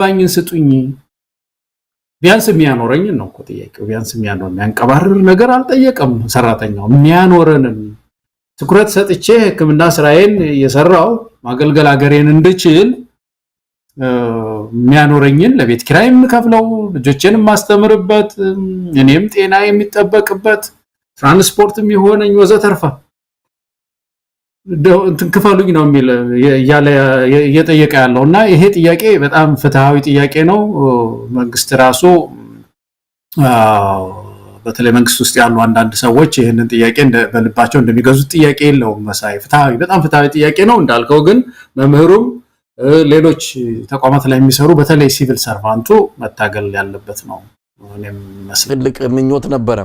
ባኝን ስጡኝ ቢያንስ የሚያኖረኝ ነው እኮ ጥያቄው ቢያንስ የሚያኖረኝ ያንቀባርር ነገር አልጠየቀም ሰራተኛው የሚያኖረንን ትኩረት ሰጥቼ ህክምና ስራዬን እየሰራው ማገልገል ሀገሬን እንድችል የሚያኖረኝን ለቤት ኪራይም ከፍለው ልጆቼንም ማስተምርበት እኔም ጤና የሚጠበቅበት ትራንስፖርትም ይሆነኝ ወዘተርፈ እንትን ክፈሉኝ ነው የሚል ያለ እየጠየቀ ያለውና ይሄ ጥያቄ በጣም ፍትሃዊ ጥያቄ ነው መንግስት ራሱ በተለይ መንግስት ውስጥ ያሉ አንዳንድ ሰዎች ይሄንን ጥያቄ በልባቸው እንደሚገዙት ጥያቄ የለውም መሳይ ፍትሃዊ በጣም ፍትሃዊ ጥያቄ ነው እንዳልከው ግን መምህሩም ሌሎች ተቋማት ላይ የሚሰሩ በተለይ ሲቪል ሰርቫንቱ መታገል ያለበት ነው እኔም መስልክ ምኞት ነበረ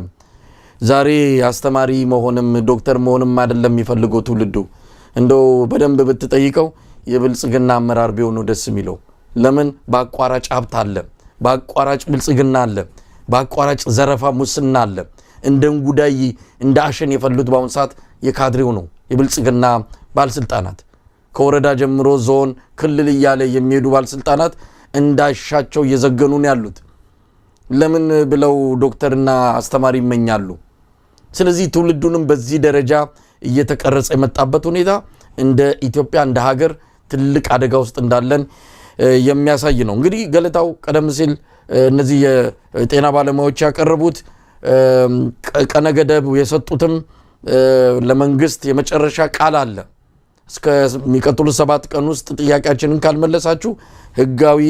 ዛሬ አስተማሪ መሆንም ዶክተር መሆንም አይደለም የሚፈልገው ትውልዱ እንደው በደንብ ብትጠይቀው የብልጽግና አመራር ቢሆኑ ደስ የሚለው ለምን በአቋራጭ ሀብት አለ በአቋራጭ ብልጽግና አለ በአቋራጭ ዘረፋ ሙስና አለ እንደንጉዳይ እንደ አሸን የፈሉት ባሁን ሰዓት የካድሬው ነው የብልጽግና ባለስልጣናት ከወረዳ ጀምሮ ዞን ክልል ያለ የሚሄዱ ባለስልጣናት እንዳሻቸው እየዘገኑ ነው ያሉት ለምን ብለው ዶክተርና አስተማሪ ይመኛሉ ስለዚህ ትውልዱንም በዚህ ደረጃ እየተቀረጸ የመጣበት ሁኔታ እንደ ኢትዮጵያ እንደ ሀገር ትልቅ አደጋ ውስጥ እንዳለን የሚያሳይ ነው እንግዲህ ገለታው ቀደም ሲል እነዚህ የጤና ባለሙያዎች ያቀርቡት ቀነገደብ የሰጡትም ለመንግስት የመጨረሻ ቃል አለ እስከ ሚቀጥሉ 7 ቀን ውስጥ ጥያቄያችንን ካልመለሳችሁ ህጋዊ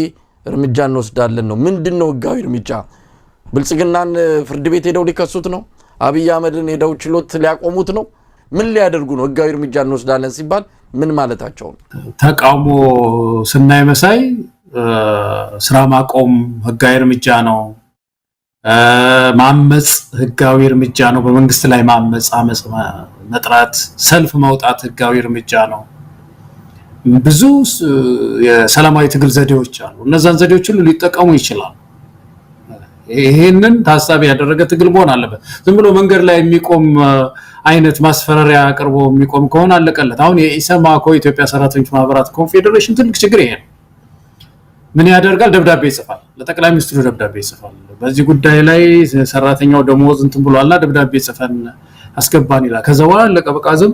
እርምጃ እንወስዳለን ነው ምንድነው ህጋዊ እርምጃ ብልጽግናን ፍርድ ቤት ሄደው ሊከሱት ነው አብይ አህመድን ሄደው ችሎት ሊያቆሙት ነው ምን ሊያደርጉ ነው ህጋዊ እርምጃ እንወስዳለን ሲባል ምን ማለታቸው ነው ተቃውሞ ስናይ መሳይ ስራ ማቆም ህጋዊ እርምጃ ነው ማመጽ ህጋዊ እርምጃ ነው በመንግስት ላይ ማመጽ አመጽ መጥራት ሰልፍ ማውጣት ህጋዊ እርምጃ ነው ብዙ የሰላማዊ ትግል ዘዴዎች አሉ እነዛን ዘዴዎች ሁሉ ሊጠቀሙ ይችላል ይሄንን ታሳቢ ያደረገ ትግል መሆን አለበት ዝም ብሎ መንገድ ላይ የሚቆም አይነት ማስፈራሪያ አቅርቦ የሚቆም ከሆነ አለቀለት አሁን የኢሰማኮ ኢትዮጵያ ሰራተኞች ማህበራት ኮንፌደሬሽን ትልቅ ችግር ይሄ ነው ምን ያደርጋል ደብዳቤ ይጽፋል ለጠቅላይ ሚኒስትሩ ደብዳቤ ይጽፋል በዚህ ጉዳይ ላይ ሰራተኛው ደሞዝ እንትን ብሏልና ደብዳቤ ይጽፋል አስገባን ይላል ከዛ በኋላ ለቀበቃዝም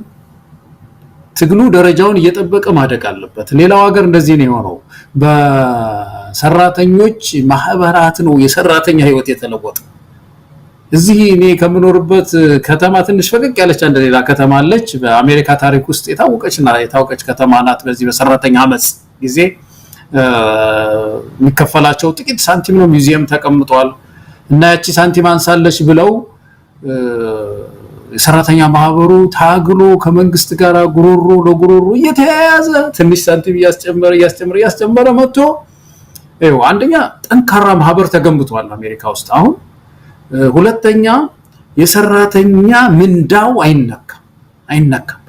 ትግሉ ደረጃውን እየጠበቀ ማደግ አለበት ሌላው ሀገር እንደዚህ ነው የሆነው በሰራተኞች ማህበራት ነው የሰራተኛ ህይወት የተለወጠ እዚህ እኔ ከምኖርበት ከተማ ትንሽ ፈቀቅ ያለች አንድ ሌላ ከተማ አለች በአሜሪካ ታሪክ ውስጥ የታወቀች ከተማ ናት በዚህ በሰራተኛ አመጽ ጊዜ የሚከፈላቸው ጥቂት ሳንቲም ነው ሙዚየም ተቀምጧል እና ያቺ ሳንቲም አንሳለች ብለው የሰራተኛ ማህበሩ ታግሎ ከመንግስት ጋር ጉሮሮ ለጉሮሮ እየተያያዘ ትንሽ ሳንቲም ያስጨመረ መጥቶ አንደኛ ጠንካራ ማህበር ተገንብቷል አሜሪካ ውስጥ አሁን ሁለተኛ የሰራተኛ ምንዳው አይነካም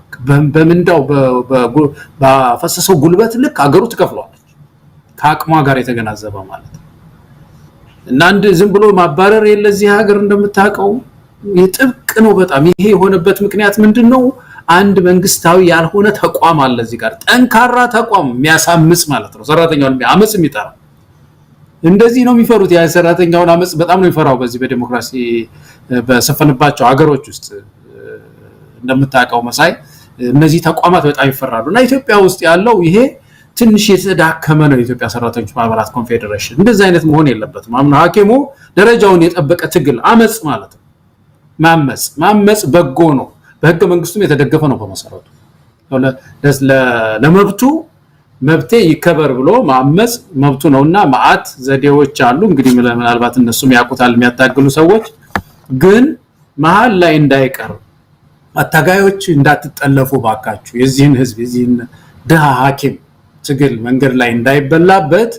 በምንዳው በፈሰሰው ጉልበት ልክ አገሩ ተከፍሏል ከአቅሟ ጋር የተገናዘበ ማለት ነው እና አንድ ዝም ብሎ ማባረር የለዚህ ሀገር እንደምታውቀው የጥብቅ ነው በጣም ይሄ የሆነበት ምክንያት ምንድነው አንድ መንግስታዊ ያልሆነ ተቋም አለ እዚህ ጋር ጠንካራ ተቋም የሚያሳምጽ ማለት ነው ሰራተኛውን አመጽ የሚጠራ እንደዚህ ነው የሚፈሩት ያ ሰራተኛውን አመጽ በጣም ነው የሚፈራው በዚህ በዲሞክራሲ በሰፈነባቸው ሀገሮች ውስጥ እንደምታውቀው መሳይ እነዚህ ተቋማት በጣም ይፈራሉና ኢትዮጵያ ውስጥ ያለው ይሄ ትንሽ የተዳከመ ነው የኢትዮጵያ ሰራተኞች ማህበራት ኮንፌደሬሽን እንደዚህ አይነት መሆን የለበትም አሁን ሀኪሙ ደረጃውን የጠበቀ ትግል አመጽ ማለት ነው ማመጽ በጎ ነው በህገ መንግስቱም የተደገፈ ነው በመሰረቱ ለመብቱ መብቴ ይከበር ብሎ ማመጽ መብቱ ነውና ማአት ዘዴዎች አሉ እንግዲህ ምናልባት እነሱም ያቁታል የሚያታግሉ ሰዎች ግን መሃል ላይ እንዳይቀር አታጋዮች እንዳትጠለፉ ባካችሁ የዚህን ህዝብ የዚህን ደሃ ሀኪም ትግል መንገድ ላይ እንዳይበላበት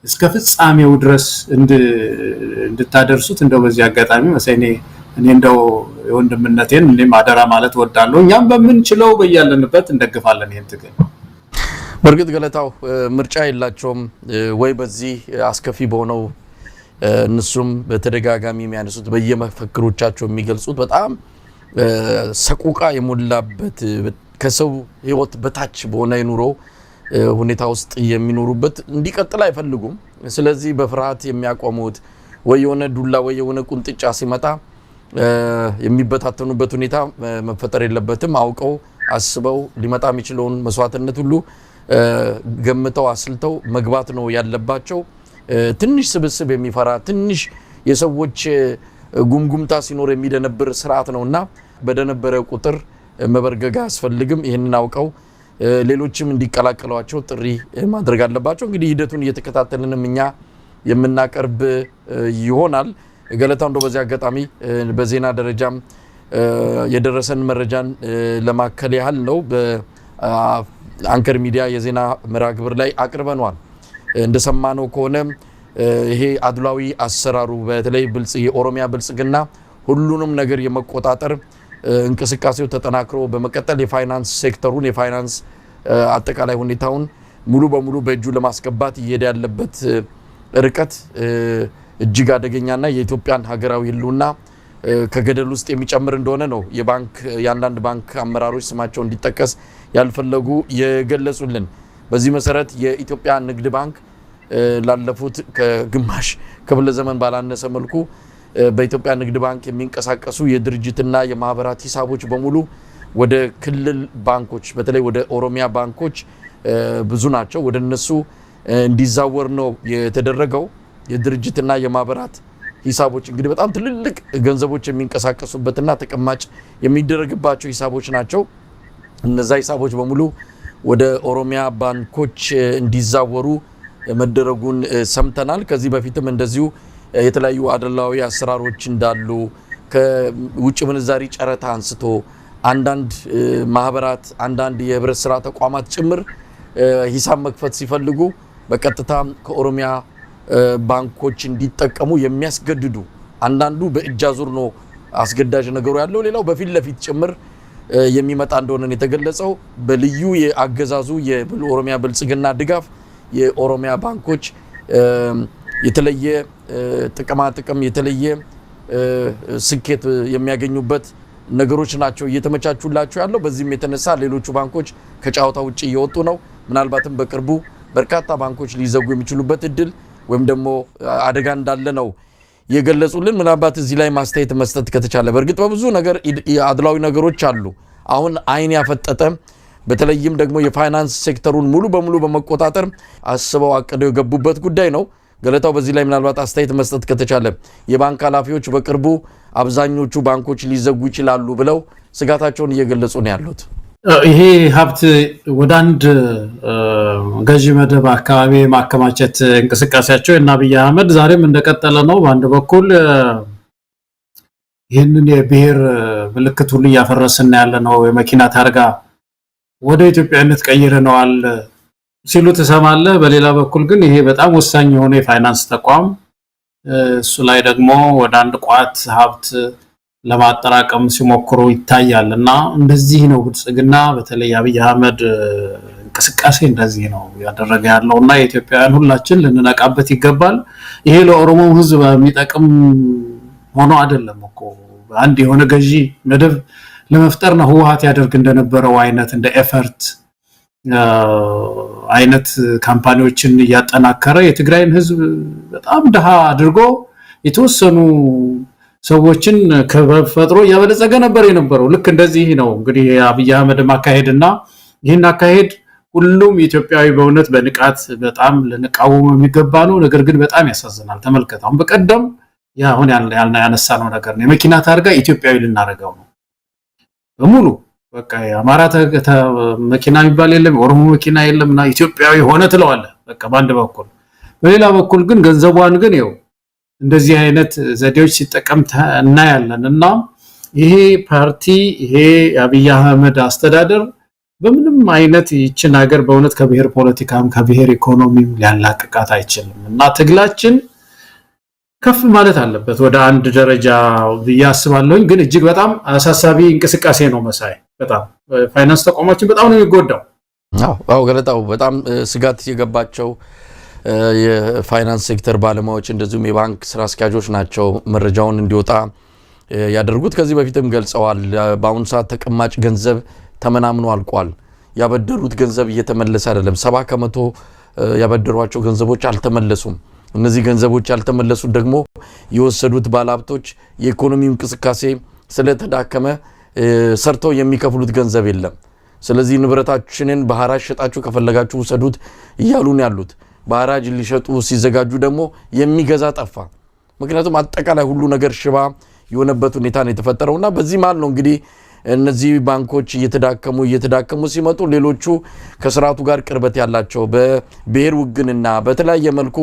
እስከ ፍጻሜው ድረስ እንድታደርሱት እንደው በዚህ አጋጣሚ መሰኔ እኔ እንደው የወንድምነቴን እኔም አደራ ማለት ወዳለሁ እኛም በመንችለው በያለንበት እንደግፋለን ይሄን ትግል በርግጥ ገለታው ምርጫ የላቸውም ወይ በዚህ አስከፊ በሆነው እነሱም በተደጋጋሚ የሚያነሱት በየመፈክሮቻቸው የሚገልጹት በጣም ሰቁቃ የሞላበት ከሰው ህይወት በታች በሆነ ኑሮ ሁኔታ ውስጥ የሚኖሩበት እንዲቀጥል አይፈልጉም። ስለዚህ በፍርሃት የሚያቆሙት ወይ የሆነ ዱላ ወይ የሆነ ቁንጥጫ ሲመጣ የሚበታተኑበት ሁኔታ መፈጠር የለበትም። አውቀው አስበው ሊመጣ የሚችለውን መስዋዕትነት ሁሉ ገምተው አስልተው መግባት ነው ያለባቸው። ትንሽ ስብስብ የሚፈራ ትንሽ የሰዎች ጉምጉምታ ሲኖር የሚደነብር ስርዓት ነውና በደነበረ ቁጥር መበርገግ አያስፈልግም። ይህንን አውቀው ሌሎችም እንዲቀላቀሏቸው ጥሪ ማድረግ አለባቸው። እንግዲህ ሂደቱን እየተከታተልንም እኛ የምናቀርብ ይሆናል። ገለታው እንደው በዚህ አጋጣሚ በዜና ደረጃም የደረሰን መረጃን ለማከል ያህል ነው። በአንከር ሚዲያ የዜና መርሃ ግብር ላይ አቅርበናል። እንደሰማነው ከሆነ ይሄ አድሏዊ አሰራሩ በተለይ የኦሮሚያ ብልጽግና ሁሉንም ነገር የመቆጣጠር እንቅስቃሴው ተጠናክሮ በመቀጠል የፋይናንስ ሴክተሩን የፋይናንስ አጠቃላይ ሁኔታውን ሙሉ በሙሉ በእጁ ለማስገባት እየሄደ ያለበት ርቀት እጅግ አደገኛና የኢትዮጵያን ሀገራዊ ህልውና ከገደል ውስጥ የሚጨምር እንደሆነ ነው የአንዳንድ ባንክ አመራሮች ስማቸው እንዲጠቀስ ያልፈለጉ የገለጹልን። በዚህ መሰረት የኢትዮጵያ ንግድ ባንክ ላለፉት ከግማሽ ክፍለ ዘመን ባላነሰ መልኩ በኢትዮጵያ ንግድ ባንክ የሚንቀሳቀሱ የድርጅትና የማህበራት ሂሳቦች በሙሉ ወደ ክልል ባንኮች በተለይ ወደ ኦሮሚያ ባንኮች ብዙ ናቸው፣ ወደ እነሱ እንዲዛወር ነው የተደረገው። የድርጅትና የማህበራት ሂሳቦች እንግዲህ በጣም ትልልቅ ገንዘቦች የሚንቀሳቀሱበትና ተቀማጭ የሚደረግባቸው ሂሳቦች ናቸው። እነዛ ሂሳቦች በሙሉ ወደ ኦሮሚያ ባንኮች እንዲዛወሩ መደረጉን ሰምተናል። ከዚህ በፊትም እንደዚሁ የተለያዩ አድሏዊ አሰራሮች እንዳሉ ከውጭ ምንዛሪ ጨረታ አንስቶ አንዳንድ ማህበራት አንዳንድ የህብረት ስራ ተቋማት ጭምር ሂሳብ መክፈት ሲፈልጉ በቀጥታ ከኦሮሚያ ባንኮች እንዲጠቀሙ የሚያስገድዱ አንዳንዱ በእጅ አዙር ነው አስገዳጅ ነገሩ ያለው፣ ሌላው በፊት ለፊት ጭምር የሚመጣ እንደሆነ የተገለጸው። በልዩ የአገዛዙ የኦሮሚያ ብልጽግና ድጋፍ የኦሮሚያ ባንኮች የተለየ ጥቅም የተለየ ስኬት የሚያገኙበት ነገሮች ናቸው እየተመቻቹላቸው ያለው። በዚህም የተነሳ ሌሎቹ ባንኮች ከጫዋታ ውጪ እየወጡ ነው። ምናልባትም በቅርቡ በርካታ ባንኮች ሊዘጉ የሚችሉበት እድል ወይም ደግሞ አደጋ እንዳለ ነው የገለጹልን። ምናልባት እዚህ ላይ ማስተያየት መስጠት ከተቻለ በእርግጥ በብዙ ነገር አድሏዊ ነገሮች አሉ። አሁን አይን ያፈጠጠ በተለይም ደግሞ የፋይናንስ ሴክተሩን ሙሉ በሙሉ በመቆጣጠር አስበው አቅደው የገቡበት ጉዳይ ነው። ገለታው በዚህ ላይ ምናልባት አስተያየት መስጠት ከተቻለ የባንክ ኃላፊዎች በቅርቡ አብዛኞቹ ባንኮች ሊዘጉ ይችላሉ ብለው ስጋታቸውን እየገለጹ ነው ያሉት። ይሄ ሀብት ወደ አንድ ገዢ መደብ አካባቢ ማከማቸት እንቅስቃሴያቸው እና አብይ አህመድ ዛሬም እንደቀጠለ ነው። በአንድ በኩል ይህንን የብሔር ምልክት ሁሉ እያፈረስን ያለ ነው፣ የመኪና ታርጋ ወደ ኢትዮጵያነት ቀይረነዋል ሲሉ ትሰማለህ። በሌላ በኩል ግን ይሄ በጣም ወሳኝ የሆነ የፋይናንስ ተቋም እሱ ላይ ደግሞ ወደ አንድ ቋት ሀብት ለማጠራቀም ሲሞክሩ ይታያል። እና እንደዚህ ነው ብልጽግና በተለይ አብይ አህመድ እንቅስቃሴ እንደዚህ ነው ያደረገ ያለው እና የኢትዮጵያውያን ሁላችን ልንነቃበት ይገባል። ይሄ ለኦሮሞ ህዝብ የሚጠቅም ሆኖ አይደለም እኮ አንድ የሆነ ገዢ መደብ ለመፍጠር ነው ህወሓት ያደርግ እንደነበረው አይነት እንደ ኤፈርት አይነት ካምፓኒዎችን እያጠናከረ የትግራይን ህዝብ በጣም ደሃ አድርጎ የተወሰኑ ሰዎችን ከፈጥሮ ያበለጸገ ነበር የነበረው። ልክ እንደዚህ ነው እንግዲህ አብይ አህመድ ማካሄድና ይህን አካሄድ ሁሉም ኢትዮጵያዊ በእውነት በንቃት በጣም ለንቃወሙ የሚገባ ነው። ነገር ግን በጣም ያሳዝናል። ተመልከቱ፣ አሁን በቀደም አሁን ያነሳነው ነገር ነው። የመኪና ታርጋ ኢትዮጵያዊ ልናረጋው ነው በሙሉ በቃ የአማራ መኪና የሚባል የለም፣ ኦሮሞ መኪና የለምና ኢትዮጵያዊ ሆነ ትለዋለ በቃ በአንድ በኩል። በሌላ በኩል ግን ገንዘቧን ግን ይኸው እንደዚህ አይነት ዘዴዎች ሲጠቀም እናያለን። እና ይሄ ፓርቲ ይሄ አብይ አህመድ አስተዳደር በምንም አይነት ይችን ሀገር በእውነት ከብሔር ፖለቲካም ከብሔር ኢኮኖሚም ሊያላቅቃት አይችልም። እና ትግላችን ከፍ ማለት አለበት ወደ አንድ ደረጃ ያስባለሁኝ። ግን እጅግ በጣም አሳሳቢ እንቅስቃሴ ነው መሳይ። በጣም ፋይናንስ ተቋማችን በጣም ነው የሚጎዳው። አዎ ገለታው በጣም ስጋት የገባቸው የፋይናንስ ሴክተር ባለሙያዎች እንደዚሁም የባንክ ስራ አስኪያጆች ናቸው መረጃውን እንዲወጣ ያደርጉት። ከዚህ በፊትም ገልጸዋል። በአሁኑ ሰዓት ተቀማጭ ገንዘብ ተመናምኖ አልቋል። ያበደሩት ገንዘብ እየተመለሰ አይደለም 70% ያበደሯቸው ገንዘቦች አልተመለሱም እነዚህ ገንዘቦች ያልተመለሱት ደግሞ የወሰዱት ባለሀብቶች የኢኮኖሚው እንቅስቃሴ ስለተዳከመ ሰርተው የሚከፍሉት ገንዘብ የለም ስለዚህ ንብረታችንን በሐራጅ ሸጣችሁ ከፈለጋችሁ ወሰዱት ይያሉን ያሉት በሐራጅ ሊሸጡ ሲዘጋጁ ደግሞ የሚገዛ ጠፋ ምክንያቱም አጠቃላይ ሁሉ ነገር ሽባ የሆነበት ሁኔታ ነው የተፈጠረውና በዚህ ማለት ነው እንግዲህ እነዚህ ባንኮች እየተዳከሙ ሲመጡ ሌሎቹ ከስርዓቱ ጋር ቅርበት ያላቸው በብሔር ውግንና በተለያየ መልኩ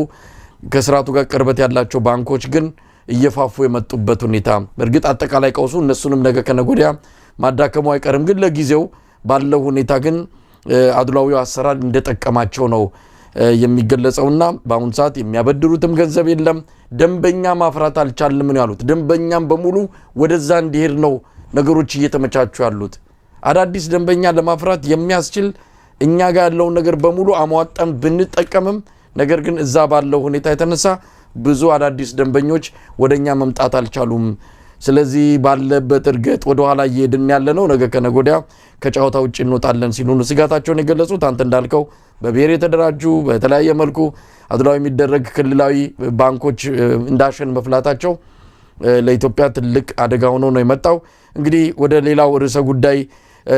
ከስርዓቱ ጋር ቅርበት ያላቸው ባንኮች ግን እየፋፉ የመጡበት ሁኔታ በእርግጥ አጠቃላይ ቀውሱ እነሱንም ነገ ከነጎዲያ ማዳከሙ አይቀርም ግን ለጊዜው ባለው ሁኔታ ግን አድሏዊው አሰራር እንደጠቀማቸው ነው የሚገለጸውና በአሁን ሰዓት የሚያበድሩትም ገንዘብ የለም ደንበኛ ማፍራት አልቻልንም ነው ያሉት ደንበኛም በሙሉ ወደዛ እንዲሄድ ነው ነገሮች እየተመቻቹ ያሉት አዳዲስ ደንበኛ ለማፍራት የሚያስችል እኛ ጋር ያለው ነገር በሙሉ አሟጣን ብንጠቀምም ነገር ግን እዛ ባለው ሁኔታ የተነሳ ብዙ አዳዲስ ደንበኞች ወደኛ መምጣት አልቻሉም ስለዚህ ባለበት እርገጥ ወደ ኋላ እየሄድን ያለነው ነገ ከነጎዲያ ከጫውታ ውጭ እንወጣለን ሲሉ ነው ስጋታቸውን የገለጹት አንተ እንዳልከው በብሔር የተደራጁ በተለያየ መልኩ አድሏዊ የሚደረግ ክልላዊ ባንኮች እንዳሸን መፍላታቸው ለኢትዮጵያ ትልቅ አደጋ ሆኖ ነው የመጣው እንግዲህ ወደ ሌላው ርዕሰ ጉዳይ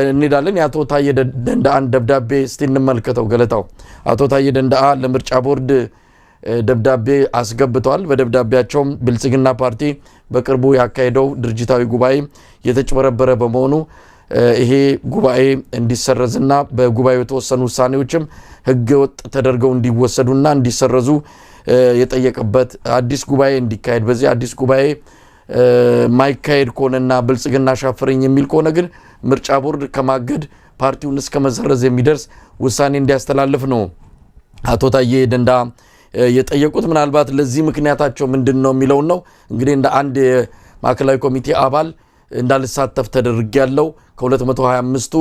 እንሄዳለን የአቶ ታዬ ደንደአን ደብዳቤ እስቲ እንመልከተው ገለታው አቶ ታዬ ደንደአ ለምርጫ ቦርድ ደብዳቤ አስገብቷል በደብዳቤያቸውም ብልጽግና ፓርቲ በቅርቡ ያካሄደው ድርጅታዊ ጉባኤ የተጭበረበረ በመሆኑ ይሄ ጉባኤ እንዲሰረዝና በጉባኤው የተወሰኑ ውሳኔዎችም ህገወጥ ተደርገው እንዲወሰዱና እንዲሰረዙ የጠየቀበት አዲስ ጉባኤ እንዲካሄድ በዚህ አዲስ ጉባኤ ማይካሄድ ከሆነና ብልጽግና ሻፈረኝ የሚል ከሆነ ግን ምርጫ ቦርድ ከማገድ ፓርቲውን እስከ መሰረዝ የሚደርስ ውሳኔ እንዲያስተላልፍ ነው አቶ ታዬ ደንደአ የጠየቁት ምናልባት ለዚህ ምክንያታቸው ምንድነው የሚለው ነው እንግዲህ እንደ አንድ ማዕከላዊ ኮሚቴ አባል እንዳልሳተፍ ተደርጊያለሁ ከ225ቱ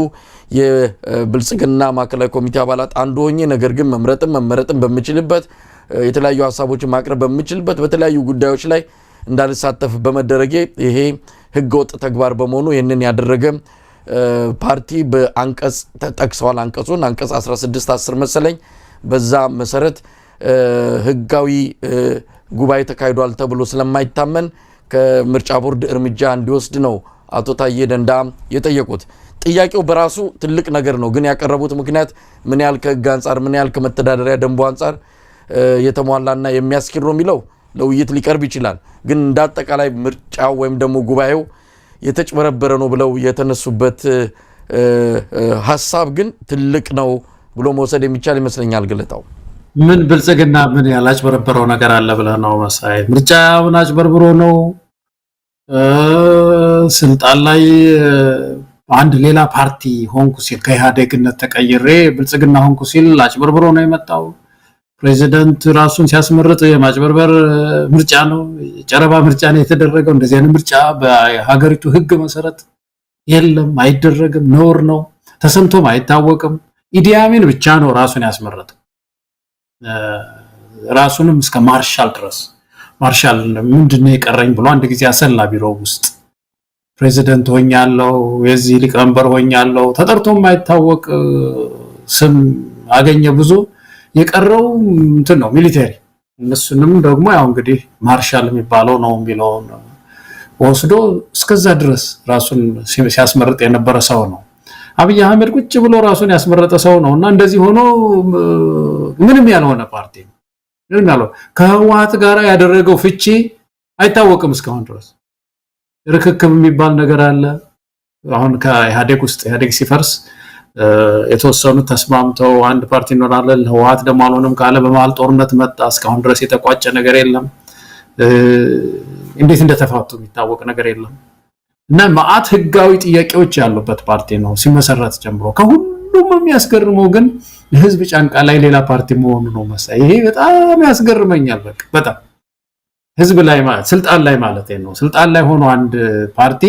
የብልጽግና ማዕከላዊ ኮሚቴ አባላት አንዱ ሆኜ ነገር ግን መመረጥም በሚችልበት የተለያዩ ሐሳቦችን ማቅረብ በሚችልበት በተለያዩ ጉዳዮች ላይ እንዳልሳተፍ በመደረጌ ይሄ ህገወጥ ተግባር በመሆኑ ይሄንን ያደረገ ፓርቲ በአንቀጽ ተጠቅሰዋል አንቀጹን አንቀጽ 16 መሰለኝ በዛ መሰረት ህጋዊ ጉባኤ ተካሂዷል ተብሎ ስለማይታመን ከምርጫ ቦርድ እርምጃ እንዲወስድ ነው አቶ ታዬ ደንደአ የጠየቁት ጥያቄው በራሱ ትልቅ ነገር ነው ግን ያቀረቡት ምክንያት ምን ያህል ከህግ አንፃር ምን ያህል ከመተዳደሪያ ደንቡ አንፃር የተሟላና የሚያስኪድ ነው የሚለው ለውይይት ሊቀርብ ይችላል ግን እንዳጠቃላይ ምርጫው ወይም ደግሞ ጉባኤው የተጭበረበረ ነው ብለው የተነሱበት ሐሳብ ግን ትልቅ ነው ብሎ መውሰድ የሚቻል ይመስለኛል ገለታው ምን ብልጽግና ምን ያላጭበረበረው ነገር አለ ብለህ ነው መሳይ ምርጫውን አጭበርብሮ ነው ስልጣን ላይ አንድ ሌላ ፓርቲ ሆንኩ ሲል ከኢህአዴግነት ተቀይሬ ብልጽግና ሆንኩ ሲል አጭበርብሮ ነው የመጣው ፕሬዚዳንት ራሱን ሲያስመርጥ የማጭበርበር ምርጫ ነው ጨረባ ምርጫ ነው የተደረገው እንደዚህ አይነት ምርጫ በሀገሪቱ ህግ መሰረት የለም አይደረግም ነውር ነው ተሰምቶም አይታወቅም ኢዲ አሚን ብቻ ነው ራሱን ያስመረጠው ራሱንም እስከ ማርሻል ድረስ ማርሻል ምንድነው የቀረኝ ብሎ አንድ ጊዜ አሰላ ቢሮ ውስጥ ፕሬዚዳንት ሆኛለሁ የዚህ ሊቀመንበር ሆኛለሁ ተጠርቶም አይታወቅ ስም አገኘ ብዙ የቀረው እንትን ነው ሚሊተሪ እነሱንም ደግሞ ያው እንግዲህ ማርሻል የሚባለው ነው የሚለው ወስዶ እስከዛ ድረስ ራሱን ሲያስመርጥ የነበረ ሰው ነው አብይ አህመድ ቁጭ ብሎ ራሱን ያስመረጠ ሰው ነውና እንደዚህ ሆኖ ምንም ያልሆነ ፓርቲ ምንም ያለው ከህወሓት ጋር ያደረገው ፍቺ አይታወቅም እስካሁን ድረስ ርክክብ የሚባል ነገር አለ አሁን ከኢህአዴግ ውስጥ ኢህአዴግ ሲፈርስ የተወሰኑ ተስማምተው አንድ ፓርቲ ኖራለን ህወሓት ደግሞ አልሆነም ካለ በመሃል ጦርነት መጣ እስካሁን ድረስ የተቋጨ ነገር የለም እንዴት እንደተፋቱ የሚታወቅ ነገር የለም እና ማአት ህጋዊ ጥያቄዎች ያሉበት ፓርቲ ነው ሲመሰረት ጀምሮ ከሁሉም የሚያስገርመው ግን ህዝብ ጫንቃ ላይ ሌላ ፓርቲ መሆኑ ነው መሳይ ይሄ በጣም ያስገርመኛል በጣም ህዝብ ላይ ማለት ስልጣን ላይ ማለት ነው ስልጣን ላይ ሆኖ አንድ ፓርቲ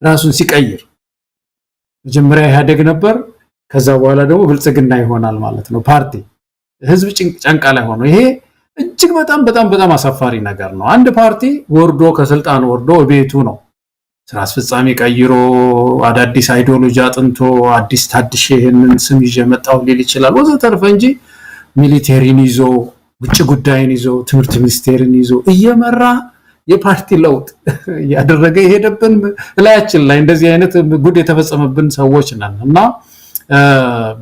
ራሱን ሲቀይር መጀመሪያ ኢህአዴግ ነበር ከዛ በኋላ ደግሞ ብልጽግና ይሆናል ማለት ነው ፓርቲ ህዝብ ጫንቃ ላይ ሆኖ ይሄ እጅግ በጣም አሳፋሪ ነገር ነው አንድ ፓርቲ ወርዶ ከስልጣን ወርዶ ቤቱ ነው ስራ አስፈጻሚ ቀይሮ አዳዲስ አይዲዮሎጂ አጥንቶ አዲስ ታድሽ ይሄንን ስም ይዤ መጣው ሊል ይችላል ወዘተርፈ እንጂ ሚሊተሪን ይዞ ውጭ ጉዳይን ይዞ ትምህርት ሚኒስቴርን ይዞ እየመራ የፓርቲ ለውጥ ያደረገ ይሄደብን ላያችን ላይ እንደዚህ አይነት ጉድ የተፈጸመብን ሰዎች ነን እና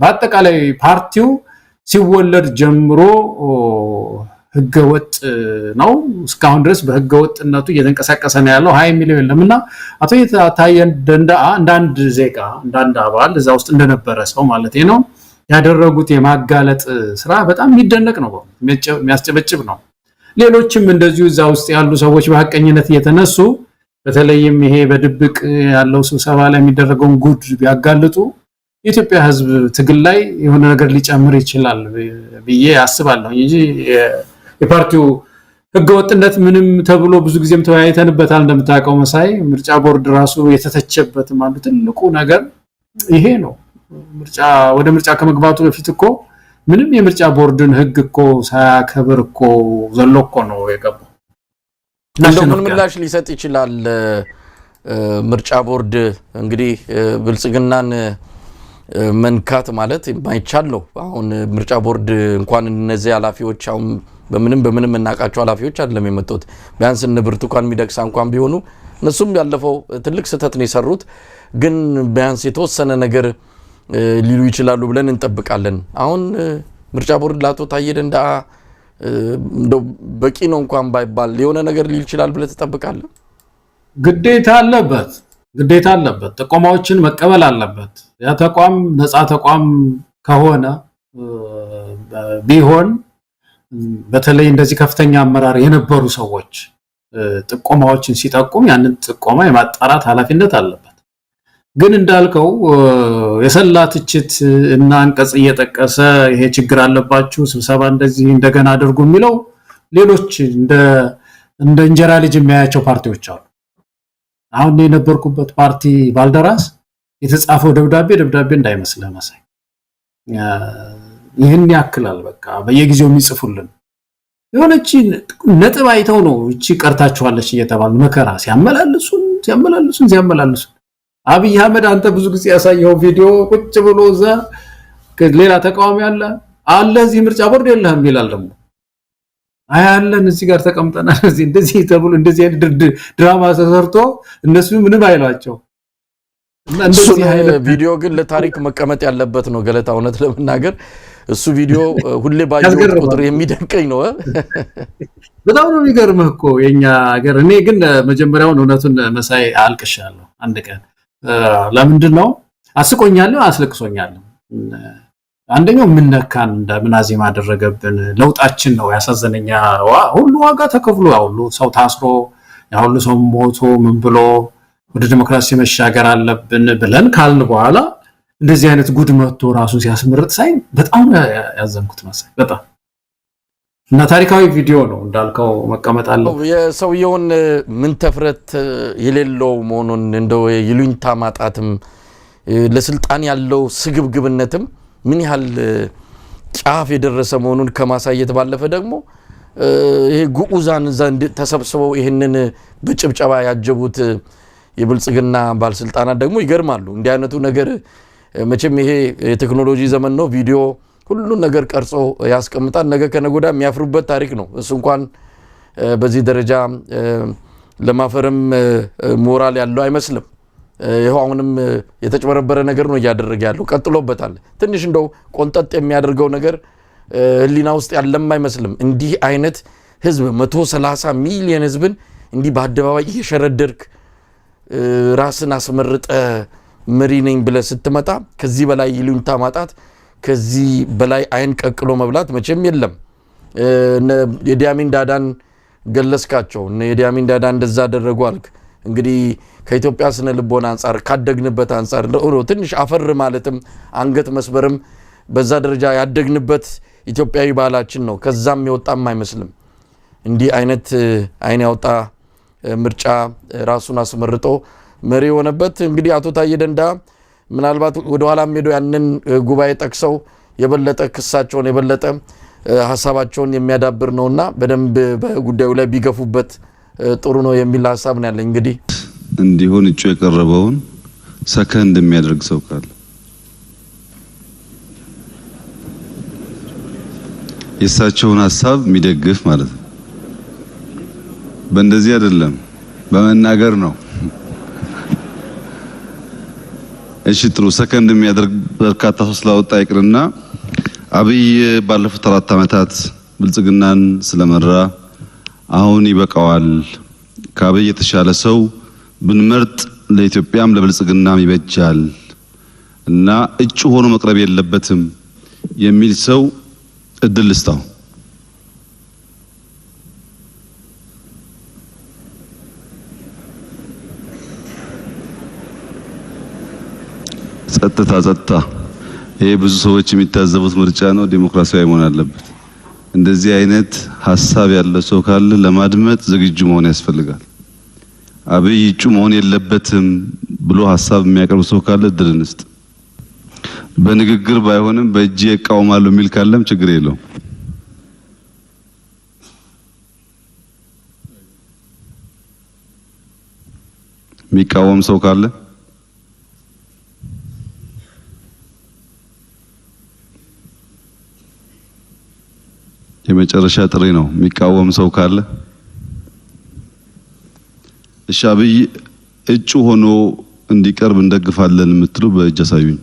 በአጠቃላይ ፓርቲው ሲወለድ ጀምሮ ህገወጥ ነው እስካሁን ድረስ በህገወጥነቱ እየተንቀሳቀሰ ነው ያለው 20 ሚሊዮን ለምና አቶ ታየ ደንደአ እንዳንድ ዜጋ እንዳንድ አባል እዛ ውስጥ እንደነበረ ሰው ማለት ነው ያደረጉት የማጋለጥ ስራ በጣም የሚደነቅ ነው የሚያስጨበጭብ ነው ሌሎችም እንደዚሁ እዛ ውስጥ ያሉ ሰዎች በሐቀኝነት እየተነሱ በተለይም ይሄ በድብቅ ያለው ስብሰባ ላይ የሚደረገውን ጉድ ቢያጋልጡ የኢትዮጵያ ህዝብ ትግል ላይ የሆነ ነገር ሊጨምር ይችላል ብዬ አስባለሁ እንጂ የፓርቲው ህገወጥነት ምንም ተብሎ ብዙ ጊዜም ተወያይተንበታል እንደምታውቀው መሳይ ምርጫ ቦርድ ራሱ የተተቸበት ማለት ትልቁ ነገር ይሄ ነው ወደ ምርጫ ከመግባቱ በፊት እኮ ምንም የምርጫ ቦርድን ህግ እኮ ሳያከብር እኮ ዘለቆ ነው የገባው እንደምን ምላሽ ሊሰጥ ይችላል ምርጫ ቦርድ እንግዲህ ብልጽግናን መንካት ማለት የማይቻል ነው አሁን ምርጫ ቦርድ እንኳን እነዚህ ኃላፊዎች አሁን በምንም እናቃቸው ኃላፊዎች አይደለም የመጡት ቢያንስ ብርቱካን ሚደቅሳ እንኳን ቢሆኑ እነሱም ያለፈው ትልቅ ስህተት ነው የሰሩት ግን ቢያንስ የተወሰነ ነገር ሊሉ ይችላሉ ብለን እንጠብቃለን አሁን ምርጫ ቦርድ ላቶ ታየ ደንደአ እንደው በቂ ነው እንኳን ባይባል የሆነ ነገር ሊል ይችላል ብለ ተጠብቃለህ ግዴታ አለበት ተቋማዎችን መቀበል አለበት ያ ተቋም ነፃ ተቋም ከሆነ ቢሆን በተለይ እንደዚህ ከፍተኛ አመራር የነበሩ ሰዎች ጥቆማዎችን ሲጠቁም ያንን ጥቆማ የማጣራት ኃላፊነት አለበት ግን እንዳልከው የሰላ ትችት እና አንቀጽ እየጠቀሰ ይሄ ችግር አለባችሁ ስብሰባ እንደዚህ እንደገና አድርጉ የሚለው ሌሎች እንደ እንጀራ ልጅ የሚያያቸው ፓርቲዎች አሉ አሁን የነበርኩበት ፓርቲ ባልደራስ የተጻፈው ደብዳቤ እንዳይመስልህ መሳይ ይሄን ያክላል በቃ በየጊዜው የሚጽፉልን የሆነች ነጥብ አይተው ነው እቺ ቀርታችኋለች እየተባለ መከራ ሲያመላልሱን አብይ አህመድ አንተ ብዙ ጊዜ ያሳየው ቪዲዮ ቁጭ ብሎ እዛ ሌላ ተቃዋሚ አለ እዚህ ምርጫ ቦርድ የለህም ይላል ደግሞ አያለን እዚህ ጋር ተቀምጠናል እዚህ እንደዚህ ተብሎ እንደዚህ አይነት ድራማ ተሰርቶ እነሱ ምንም አይሏቸው እንደዚህ አይነት ቪዲዮ ግን ለታሪክ መቀመጥ ያለበት ነው ገለታ እውነት ለመናገር እሱ ቪዲዮ ሁሌ ባየው ቁጥር የሚደንቀኝ ነው በጣም ነው የሚገርምህ እኮ የኛ ሀገር እኔ ግን መጀመሪያውን እውነቱን መሳይ አልቅሻለሁ አንድ ቀን ለምንድን ነው አስቆኛለሁ አስለቅሶኛለሁ አንደኛው ምን ነካን እንደምናዚም አደረገብን ለውጣችን ነው ያሳዘነኛ ሁሉ ዋጋ ተከፍሎ ሁሉ ሰው ታስሮ ሁሉ ሰው ሞቶ ምን ብሎ ወደ ዲሞክራሲ መሻገር አለብን ብለን ካልን በኋላ እንደዚህ አይነት ጉድ መጥቶ ራሱ ሲያስመርጥ ሳይ በጣም ያዘንኩት መሳይ በጣም እና ታሪካዊ ቪዲዮ ነው እንዳልከው መቀመጥ አለው የሰውየውን ምን ተፍረት የሌለው መሆኑን እንደው ይሉኝታ ማጣትም ለስልጣን ያለው ስግብግብነትም ምን ያህል ጫፍ የደረሰ መሆኑን ከማሳየት ባለፈ ደግሞ ይሄ ጉኡዛን ዘንድ ተሰብስበው ይሄንን በጭብጨባ ያጀቡት የብልጽግና ባለስልጣናት ደግሞ ይገርማሉ እንዲህ አይነቱ ነገር መቼም ይሄ የቴክኖሎጂ ዘመን ነው ቪዲዮ ሁሉ ነገር ቀርጾ ያስቀምጣል ነገ ከነጎዳ የሚያፍሩበት ታሪክ ነው እሱ እንኳን በዚህ ደረጃ ለማፈረም ሞራል ያለው አይመስልም ይሄው አሁንም የተጨበረበረ ነገር ነው ያደረገ ያለው ቀጥሎበታል ትንሽ እንደው ቆንጠጥ የሚያደርገው ነገር ህሊና ውስጥ ያለም አይመስልም እንዲህ አይነት ህዝብ 130 ሚሊዮን ህዝብን እንዲህ በአደባባይ እየሸረደርክ ራስን አስመርጠ መሪ ነኝ ብለ ስትመጣ ከዚህ በላይ ይሉኝታ ማጣት ከዚህ በላይ አይን ቀቅሎ መብላት መቼም የለም የዲያሚን ዳዳን ገለስካቸው የዲያሚን ዳዳ እንደዛ አደረጉ አልክ እንግዲህ ከኢትዮጵያ ስነ ልቦና አንፃር ካደግንበት አንፃር ነው ትንሽ አፈር ማለትም አንገት መስበርም በዛ ደረጃ ያደግንበት ኢትዮጵያዊ ባህላችን ነው ከዛም የወጣም አይመስልም እንዲህ አይነት አይን ያወጣ ምርጫ ራሱን አስመርጦ መሪ ሆነበት እንግዲህ አቶ ታየ ደንደአ ምናልባት ወደ ኋላም ሄዶ ያንን ጉባኤ ጠቅሰው የበለጠ ክሳቸውን የበለጠ ሐሳባቸውን የሚያዳብር ነውና በደንብ በጉዳዩ ላይ ቢገፉበት ጥሩ ነው የሚል ሐሳብ ነው ያለኝ እንግዲህ እንዲሆን እጩ የቀረበውን ሰከንድ የሚያደርግ ሰው ካለ የሳቸውን ሐሳብ የሚደግፍ ማለት ነው። በእንደዚህ አይደለም በመናገር ነው። እሺ ጥሩ ሰከንድ የሚያደርግ በርካታ ሰው ስላወጣ ይቅርና አብይ ባለፉት 4 ዓመታት ብልጽግናን ስለመራ አሁን ይበቃዋል፣ ከአብይ የተሻለ ሰው ብንመርጥ ለኢትዮጵያም ለብልጽግናም ይበጃል እና እጩ ሆኖ መቅረብ የለበትም የሚል ሰው እድል ልስጣው። ጸጥታ ይሄ ብዙ ሰዎች የሚታዘቡት ምርጫ ነው። ዲሞክራሲያዊ መሆን አለበት። እንደዚህ አይነት ሐሳብ ያለው ሰው ካለ ለማድመጥ ዝግጁ መሆን ያስፈልጋል። አብይ እጩ መሆን የለበትም ብሎ ሐሳብ የሚያቀርብ ሰው ካለ እድል እንስጥ። በንግግር ባይሆንም በእጅ እቃወማለሁ የሚል ካለም ችግር የለውም። የሚቃወም ሰው ካለ የመጨረሻ ጥሪ ነው። የሚቃወም ሰው ካለ እሺ፣ አብይ እጩ ሆኖ እንዲቀርብ እንደግፋለን የምትሉ በእጅ አሳዩኝ።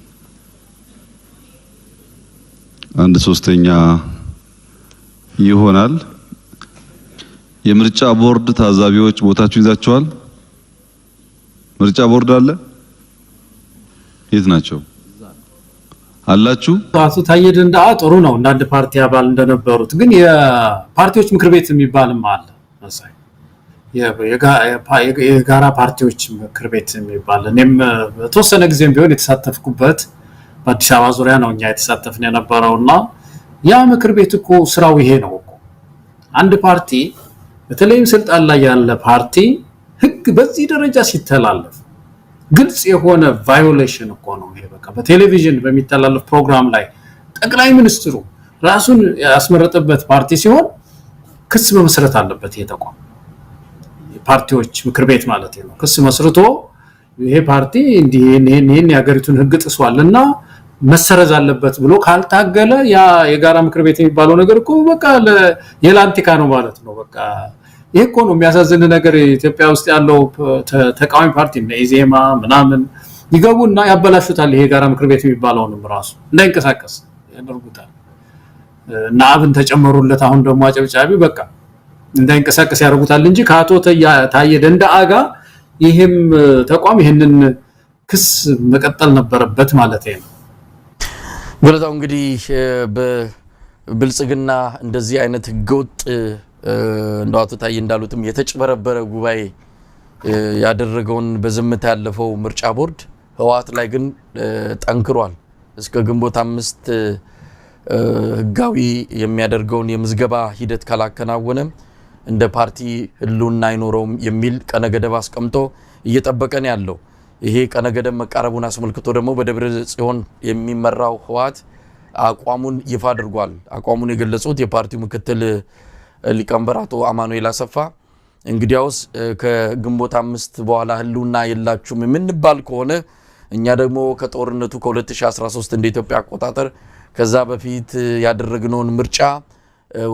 1/3 ይሆናል። የምርጫ ቦርድ ታዛቢዎች ቦታችሁ ይዛችኋል? ምርጫ ቦርድ አለ? የት ናቸው? አላችሁ? አቶ ታዬ ደንደአ ጥሩ ነው እንዳንድ ፓርቲ አባል እንደነበሩት፣ ግን የፓርቲዎች ምክር ቤት የሚባልም አለ መሳይ የጋራ ፓርቲዎች ምክር ቤት የሚባል እኔም በተወሰነ ጊዜም ቢሆን የተሳተፍኩበት በአዲስ አበባ ዙሪያ ነው እኛ የተሳተፍን የነበረውና ያ ምክር ቤት እኮ ስራው ይሄ ነው እኮ። አንድ ፓርቲ በተለይም ስልጣን ላይ ያለ ፓርቲ ህግ በዚህ ደረጃ ሲተላለፍ ግልጽ የሆነ ቫዮሌሽን እኮ ነው ይሄ። በቃ በቴሌቪዥን በሚተላለፍ ፕሮግራም ላይ ጠቅላይ ሚኒስትሩ ራሱን ያስመረጠበት ፓርቲ ሲሆን ክስ መመስረት አለበት። ይሄ ተቋም ፓርቲዎች ምክር ቤት ማለት ነው። ክስ መስርቶ ይሄ ፓርቲ እንዲህ ይሄን የሀገሪቱን ህግ ጥሷልና መሰረዝ አለበት ብሎ ካልታገለ ያ የጋራ ምክር ቤት የሚባለው ነገር እኮ በቃ የላንቲካ ነው ማለት ነው። በቃ ይሄ እኮ ነው የሚያሳዝን ነገር። ኢትዮጵያ ውስጥ ያለው ተቃዋሚ ፓርቲ እና ኢዜማ ምናምን ይገቡና ያበላሹታል። ይሄ የጋራ ምክር ቤት የሚባለውንም ራሱ እንዳይንቀሳቀስ ያደርጉታል። እና አብን ተጨመሩለት አሁን ደግሞ አጨብጫቢ በቃ እንዳይንቀሳቀስ ያደርጉታል እንጂ ከአቶ ታዬ ደንደአ ጋር ይሄም ተቋም ይሄንን ክስ መቀጠል ነበረበት ማለት ነው። ገለታው እንግዲህ በብልጽግና እንደዚህ አይነት ህገወጥ እንደው አቶ ታዬ እንዳሉትም የተጭበረበረ ጉባኤ ያደረገውን በዝምታ ያለፈው ምርጫ ቦርድ ህወሓት ላይ ግን ጠንክሯል። እስከ ግንቦት 5 ህጋዊ የሚያደርገውን የምዝገባ ሂደት ካላከናወነ እንደ ፓርቲ ህልውና አይኖረውም የሚል ቀነ ገደብ አስቀምጦ እየጠበቀን ያለው ይሄ ቀነ ገደብ መቃረቡን አስመልክቶ ደግሞ በደብረ ጽዮን የሚመራው ህወሓት አቋሙን ይፋ አድርጓል። አቋሙን የገለጹት የፓርቲው ምክትል ሊቀመንበር አቶ አማኑኤል አሰፋ እንግዲያውስ ከግንቦት 5 በኋላ ህልውና የላችሁም የምንባል ከሆነ እኛ ደግሞ ከጦርነቱ ከ2013 እንደ ኢትዮጵያ አቆጣጠር ከዛ በፊት ያደረግነውን ምርጫ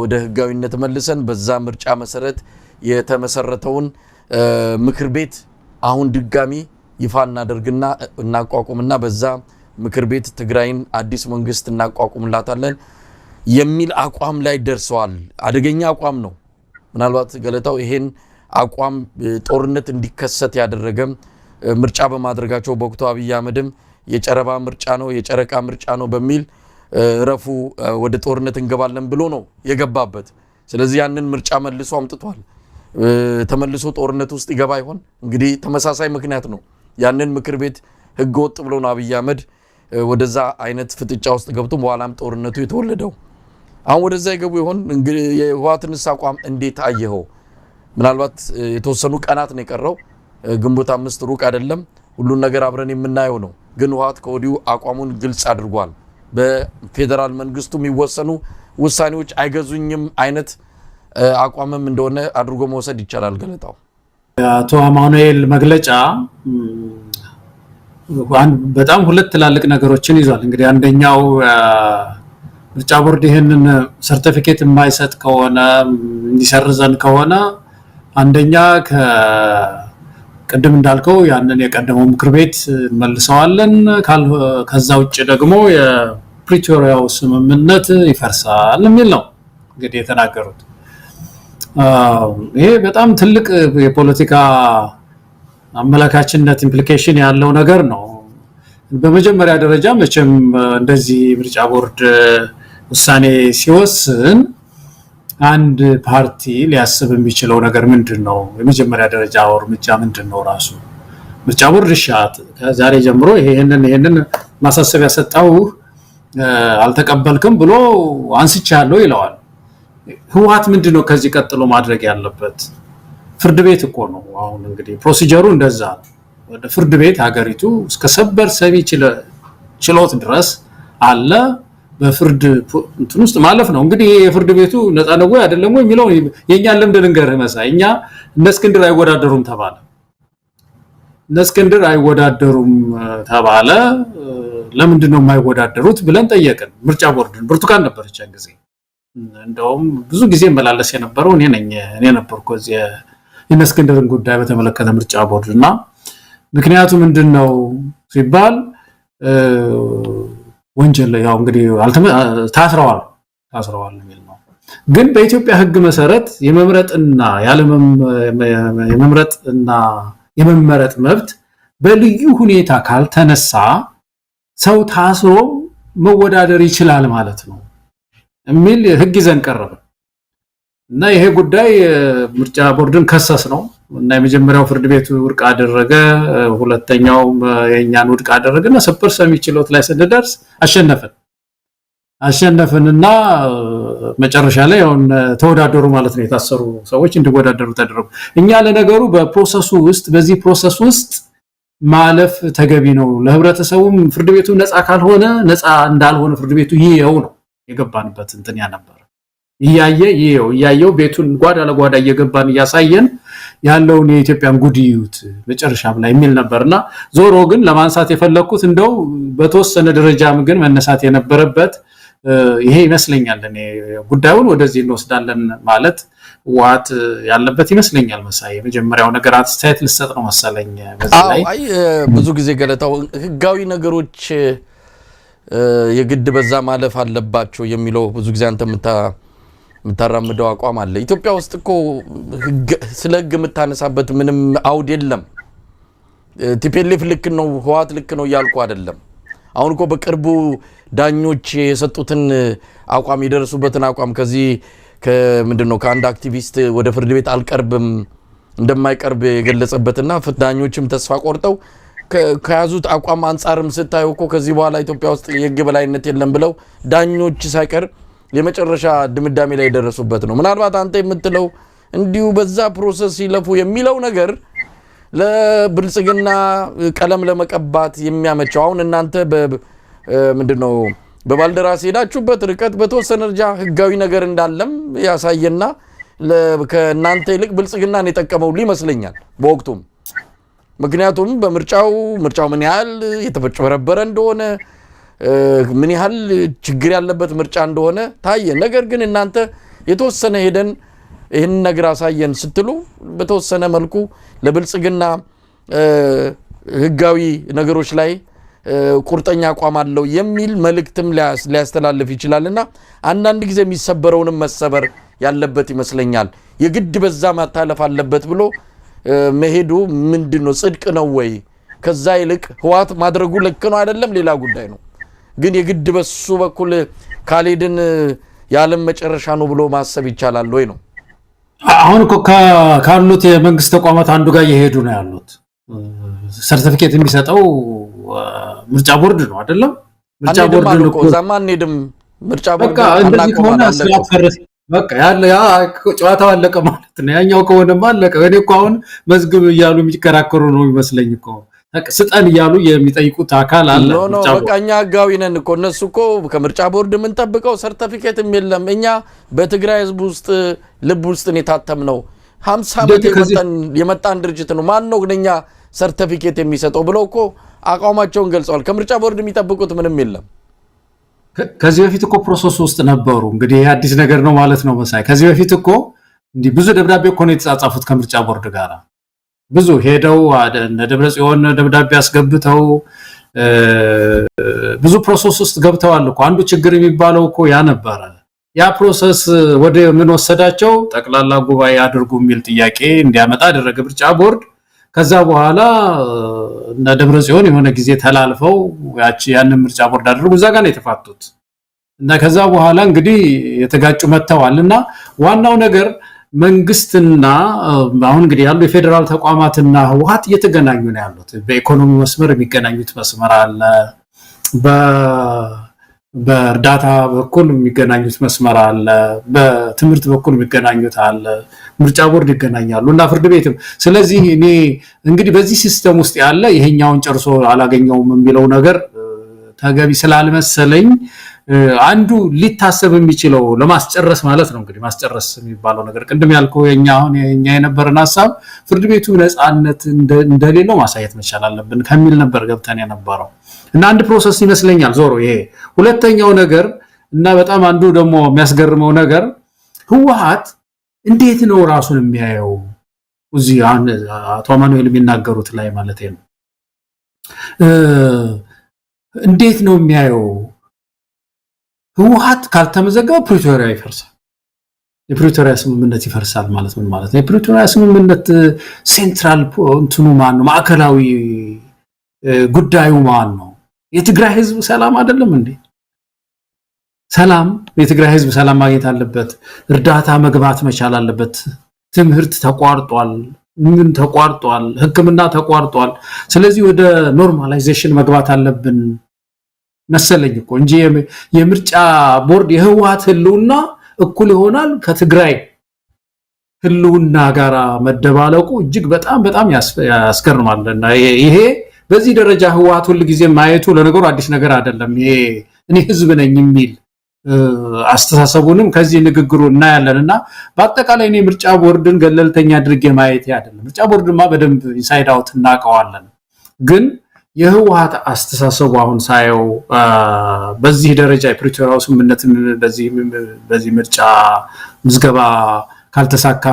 ወደ ህጋዊነት መልሰን በዛ ምርጫ መሰረት የተመሰረተውን ምክር ቤት አሁን ድጋሚ ይፋ እናደርግና እናቋቁምና በዛ ምክር ቤት ትግራይን አዲስ መንግስት እናቋቁምላታለን የሚል አቋም ላይ ደርሰዋል። አደገኛ አቋም ነው። ምናልባት ገለታው ይሄን አቋም ጦርነት እንዲከሰት ያደረገ ምርጫ በማድረጋቸው በወቅቱ አብይ አህመድም የጨረባ ምርጫ ነው የጨረቃ ምርጫ ነው በሚል ረፉ ወደ ጦርነት እንገባለን ብሎ ነው የገባበት። ስለዚህ ያንን ምርጫ መልሶ አምጥቷል። ተመልሶ ጦርነት ውስጥ ይገባ ይሆን? እንግዲህ ተመሳሳይ ምክንያት ነው። ያንን ምክር ቤት ህገ ወጥ ብሎ ነው አብይ አህመድ ወደዛ አይነት ፍጥጫ ውስጥ ገብቶ በኋላም ጦርነቱ የተወለደው። አሁን ወደዛ ይገቡ ይሆን? እንግዲህ የህወሓትንስ አቋም እንዴት አየኸው? ምናልባት የተወሰኑ ቀናት ነው የቀረው። ግንቦት 5 ሩቅ አይደለም። ሁሉን ነገር አብረን የምናየው ነው። ግን ህወሓት ከወዲሁ አቋሙን ግልጽ አድርጓል። በፌደራል መንግስቱ የሚወሰኑ ውሳኔዎች አይገዙኝም አይነት አቋምም እንደሆነ አድርጎ መውሰድ ይቻላል። ገለታው አቶ አማኑኤል መግለጫ በጣም ሁለት ትላልቅ ነገሮችን ይዟል። እንግዲህ አንደኛው ምርጫ ቦርድ ይሄንን ሰርቲፊኬት የማይሰጥ ከሆነ እንዲሰርዘን ከሆነ አንደኛ ቅድም እንዳልከው ያንን የቀደመው ምክር ቤት መልሰዋለን፣ ከዛ ውጭ ደግሞ የፕሪቶሪያው ስምምነት ይፈርሳል የሚል ነው እንግዲህ የተናገሩት። ይሄ በጣም ትልቅ የፖለቲካ አመለካችነት ኢምፕሊኬሽን ያለው ነገር ነው። በመጀመሪያ ደረጃ መቼም እንደዚህ ምርጫ ቦርድ ውሳኔ ሲወስን አንድ ፓርቲ ሊያስብ የሚችለው ነገር ምንድነው? የመጀመሪያ ደረጃ እርምጃ ምንድነው? ራሱ ምርጫ ቦርድ ሻት ከዛሬ ጀምሮ ይሄንን ማሳሰቢያ ሰጣው አልተቀበልክም ብሎ አንስቻለሁ ይለዋል። ህወሓት ምንድነው ከዚህ ቀጥሎ ማድረግ ያለበት? ፍርድ ቤት እኮ ነው አሁን እንግዲህ ፕሮሲጀሩ እንደዛ ነው። ወደ ፍርድ ቤት ሀገሪቱ እስከ ሰበር ሰሚ ችሎት ድረስ አለ። በፍርድ እንትን ውስጥ ማለፍ ነው እንግዲህ። የፍርድ ቤቱ ነፃ ነው ወይ አይደለም ወይ የሚለው የኛን ልምድ ልንገርህ መሳይ። እኛ እነ እስክንድር አይወዳደሩም ተባለ። እነ እስክንድር አይወዳደሩም ተባለ። ለምንድን ነው የማይወዳደሩት ብለን ጠየቅን ምርጫ ቦርድን። ብርቱካን ነበረች ያን ጊዜ። እንደውም ብዙ ጊዜ መላለስ የነበረው እኔ ነበርኩ እዚህ የእነ እስክንድርን ጉዳይ በተመለከተ ምርጫ ቦርድ እና ምክንያቱ ምንድነው ሲባል ወንጀል ያው እንግዲህ ታስረዋል የሚል ነው። ግን በኢትዮጵያ ሕግ መሰረት የመምረጥና የመመረጥ መብት በልዩ ሁኔታ ካልተነሳ ሰው ታስሮ መወዳደር ይችላል ማለት ነው የሚል ሕግ ይዘን ቀረበ እና ይሄ ጉዳይ ምርጫ ቦርድን ከሰስ ነው እና የመጀመሪያው ፍርድ ቤቱ ውድቅ አደረገ፣ ሁለተኛው የኛን ውድቅ አደረገና ሰበር ሰሚ ችሎት ላይ ስንደርስ አሸነፍንና መጨረሻ ላይ አሁን ተወዳደሩ ማለት ነው። የታሰሩ ሰዎች እንዲወዳደሩ ተደረጉ። እኛ ለነገሩ በዚህ ፕሮሰስ ውስጥ ማለፍ ተገቢ ነው። ለህብረተሰቡም ፍርድ ቤቱ ነፃ ካልሆነ ነፃ እንዳልሆነ ፍርድ ቤቱ ይየው ነው የገባንበት እንትን ነበር። እያየው ቤቱን ጓዳ ለጓዳ እየገባን እያሳየን ያለውን የኢትዮጵያን ጉድዩት መጨረሻም ላይ የሚል ነበርና ዞሮ ግን ለማንሳት የፈለኩት እንደው በተወሰነ ደረጃም ግን መነሳት የነበረበት ይሄ ይመስለኛል። እኔ ጉዳዩን ወደዚህ እንወስዳለን ማለት ዋት ያለበት ይመስለኛል። መሳይ የመጀመሪያው ነገር አስተያየት ልሰጥ ነው መሰለኝ በዚህ ላይ። ብዙ ጊዜ ገለታው ህጋዊ ነገሮች የግድ በዛ ማለፍ አለባቸው የሚለው ብዙ ጊዜ አንተ የምታራምደው አቋም አለ። ኢትዮጵያ ውስጥ እኮ ስለ ህግ የምታነሳበት ምንም አውድ የለም። ቲፒኤልኤፍ ልክ ነው፣ ህወሓት ልክ ነው እያልኩ አይደለም። አሁን እኮ በቅርቡ ዳኞች የሰጡትን አቋም የደረሱበትን አቋም ከዚህ ምንድነው ከአንድ አክቲቪስት ወደ ፍርድ ቤት አልቀርብም እንደማይቀርብ የገለጸበትና ዳኞችም ተስፋ ቆርጠው ከያዙት አቋም አንጻርም ስታዩ እኮ ከዚህ በኋላ ኢትዮጵያ ውስጥ የህግ በላይነት የለም ብለው ዳኞች ሳይቀር የመጨረሻ ድምዳሜ ላይ የደረሱበት ነው። ምናልባት አንተ የምትለው እንዲሁ በዛ ፕሮሰስ ይለፉ የሚለው ነገር ለብልጽግና ቀለም ለመቀባት የሚያመቸው አሁን እናንተ ምንድነው በባልደራስ ሄዳችሁበት ርቀት በተወሰነ ደረጃ ህጋዊ ነገር እንዳለም ያሳየና ከእናንተ ይልቅ ብልጽግናን የጠቀመው ይመስለኛል በወቅቱም። ምክንያቱም በምርጫው ምን ያህል የተፈጨበረበረ እንደሆነ ምን ያህል ችግር ያለበት ምርጫ እንደሆነ ታየ። ነገር ግን እናንተ የተወሰነ ሄደን ይህን ነገር አሳየን ስትሉ በተወሰነ መልኩ ለብልጽግና ህጋዊ ነገሮች ላይ ቁርጠኛ አቋም አለው የሚል መልእክትም ሊያስተላልፍ ይችላልና አንዳንድ ጊዜ የሚሰበረውንም መሰበር ያለበት ይመስለኛል። የግድ በዛ ማታለፍ አለበት ብሎ መሄዱ ምንድነው ጽድቅ ነው ወይ? ከዛ ይልቅ ህወሓት ማድረጉ ልክ ነው አይደለም ሌላ ጉዳይ ነው። ግን የግድ በሱ በኩል ካልሄድን የዓለም መጨረሻ ነው ብሎ ማሰብ ይቻላል ወይ ነው? አሁን ካሉት የመንግስት ተቋማት አንዱ ጋር እየሄዱ ነው ያሉት። ሰርቲፊኬት የሚሰጠው ምርጫ ቦርድ ነው አይደለም? ምርጫ ቦርድ ነው እኮ ዛማን ሄድም ምርጫ ቦርድ በቃ ያ ጨዋታው አለቀ ማለት ነው። ያኛው ከሆነማ አለቀ። እኔ እኮ አሁን መዝግብ እያሉ የሚከራከሩ ነው ይመስለኝ እኮ ስጠን እያሉ የሚጠይቁት አካል አለ። በቃ እኛ ህጋዊ ነን እኮ እነሱ እኮ ከምርጫ ቦርድ የምንጠብቀው ሰርቲፊኬትም የለም። እኛ በትግራይ ህዝብ ውስጥ ልብ ውስጥ የታተምነው 50 ዓመት የመጣን ድርጅት ነው ማን ነው ግንኛ ሰርቲፊኬት የሚሰጠው ብለው እኮ አቋማቸውን ገልጸዋል ከምርጫ ቦርድ የሚጠብቁት ምንም የለም ከዚህ በፊት እኮ ፕሮሰስ ውስጥ ነበሩ እንግዲህ አዲስ ነገር ነው ማለት ነው መሳይ ከዚህ በፊት እኮ እንዲ ብዙ ደብዳቤ እኮ ነው የተጻጻፉት ከምርጫ ቦርድ ጋር ብዙ ሄደው እነ ደብረጽዮን ደብዳቤ አስገብተው ብዙ ፕሮሰስ ውስጥ ገብተዋል እኮ አንዱ ችግር የሚባለው እኮ ያ ነበር ያ ፕሮሰስ ወደ ምን ወሰዳቸው ጠቅላላ ጉባኤ አድርጉ የሚል ጥያቄ እንዲያመጣ አደረገ ምርጫ ቦርድ ከዛ በኋላ እነ ደብረጽዮን የሆነ ጊዜ ተላልፈው ያንን ምርጫ ቦርድ አድርጉ እዛ ጋር ነው የተፋቱት እና ከዛ በኋላ እንግዲህ የተጋጩ መተዋልና ዋናው ነገር መንግስትና አሁን እንግዲህ ያሉ የፌደራል ተቋማትና ህወሓት እየተገናኙ ነው ያሉት በኢኮኖሚ መስመር የሚገናኙት መስመር አለ በእርዳታ በኩል የሚገናኙት መስመር አለ በትምህርት በኩል የሚገናኙት አለ ምርጫ ቦርድ ይገናኛሉ እና ፍርድ ቤትም ስለዚህ እኔ እንግዲህ በዚህ ሲስተም ውስጥ ያለ ይሄኛውን ጨርሶ አላገኘውም የሚለው ነገር ተገቢ ስላልመሰለኝ አንዱ ሊታሰብ የሚችለው ለማስጨረስ ማለት ነው እንግዲህ ማስጨረስ የሚባለው ነገር ቅድም ያልከው የኛ የነበረን ሐሳብ ፍርድ ቤቱ ነፃነት እንደሌለው ማሳየት መቻል አለብን ከሚል ነበር ገብተን የነበረው እና አንድ ፕሮሰስ ይመስለኛል ዞሮ ይሄ ሁለተኛው ነገር እና በጣም አንዱ ደግሞ የሚያስገርመው ነገር ህወሓት እንዴት ነው ራሱን የሚያየው እዚህ አቶ ማኑኤል የሚናገሩት ላይ ማለት ነው እንዴት ነው የሚያየው ህወሓት ካልተመዘገበ ፕሪቶሪያ ይፈርሳል የፕሪቶሪያ ስምምነት ይፈርሳል ማለት ምን ማለት ነው የፕሪቶሪያ ስምምነት ሴንትራል እንትኑ ማን ነው ማዕከላዊ ጉዳዩ ማን ነው የትግራይ ህዝብ ሰላም አይደለም እንዴ ሰላም የትግራይ ህዝብ ሰላም ማግኘት አለበት እርዳታ መግባት መቻል አለበት ትምህርት ተቋርጧል ምን ተቋርጧል ህክምና ተቋርጧል ስለዚህ ወደ ኖርማላይዜሽን መግባት አለብን መሰለኝ እኮ እንጂ የምርጫ ቦርድ የህወሓት ህልውና እኩል ይሆናል ከትግራይ ህልውና ጋር መደባለቁ እጅግ በጣም ያስገርማልና ይሄ በዚህ ደረጃ ህወሓት ሁሉ ጊዜ ማየቱ ለነገሩ አዲስ ነገር አይደለም ይሄ እኔ ህዝብ ነኝ የሚል አስተሳሰቡንም ከዚህ ንግግሩ እናያለንና በአጠቃላይ እኔ ምርጫ ቦርድን ገለልተኛ ድርጌ ማየት አይደለም ምርጫ ቦርድማ በደንብ ኢንሳይድ አውት እናቀዋለን ግን የህወሓት አስተሳሰቡ አሁን ሳየው በዚህ ደረጃ የፕሪቶሪያው ስምምነትን በዚህ ምርጫ ምዝገባ ካልተሳካ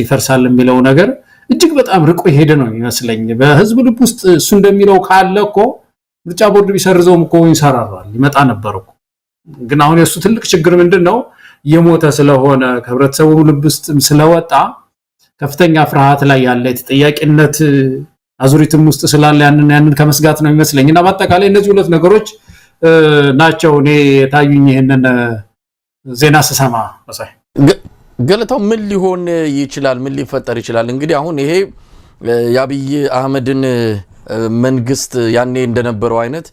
ይፈርሳል የሚለው ነገር እጅግ በጣም ርቆ ይሄደ ነው ይመስለኝ በህዝብ ልብ ውስጥ እሱ እንደሚለው ካለኮ ምርጫ ቦርድ ቢሰርዘውም እኮ ይንሰራራል ይመጣ ነበር እኮ ግን አሁን የሱ ትልቅ ችግር ምንድነው የሞተ ስለሆነ ከህብረተሰቡ ልብ ውስጥ ስለወጣ ከፍተኛ ፍርሃት ላይ ያለ ተጠያቂነት አዙሪትም ውስጥ ስላለ ያንን ከመስጋት ነው ይመስለኝና በአጠቃላይ እነዚህ ሁለት ነገሮች ናቸው እኔ ታዩኝ ይሄንን ዜና ስሰማ መሳይ ገለታው ምን ሊሆን ይችላል ምን ሊፈጠር ይችላል እንግዲህ አሁን ይሄ የአብይ አህመድን መንግስት ያኔ እንደነበረው አይነት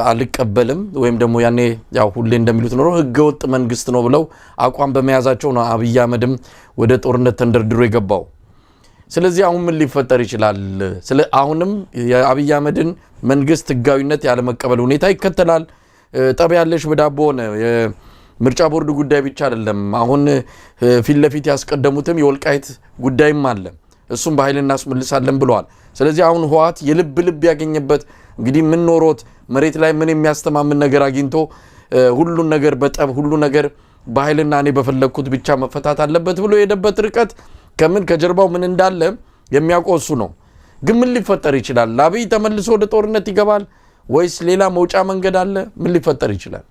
አልቀበልም ወይም ደግሞ ያኔ ያው ሁሌ እንደሚሉት ነው ህገወጥ መንግስት ነው ብለው አቋም በመያዛቸው ነው አብይ አህመድም ወደ ጦርነት ተንደርድሮ የገባው ስለዚህ አሁን ምን ሊፈጠር ይችላል አሁንም የአብይ አህመድን መንግስት ህጋዊነት ያለ መቀበል ሁኔታ ይከተላል ጠብ ያለሽ በዳቦ ነው የምርጫ ቦርድ ጉዳይ ብቻ አይደለም አሁን ፊት ለፊት ያስቀደሙትም የወልቃይት ጉዳይም አለ እሱም በኃይል እናስመልሳለን ብለዋል ስለዚህ አሁን ህወሓት የልብ ያገኘበት እንግዲህ ምን ኖሮት መሬት ላይ ምን የሚያስተማምን ነገር አግኝቶ ሁሉ ነገር በጠብ ሁሉ ነገር በኃይልና እኔ በፈለኩት ብቻ መፈታት አለበት ብሎ የደበት ርቀት ከምን ከጀርባው ምን እንዳለ የሚያቆሱ ነው ግን ምን ሊፈጠር ይችላል አብይ ተመልሶ ወደ ጦርነት ይገባል ወይስ ሌላ መውጫ መንገድ አለ ምን ሊፈጠር ይችላል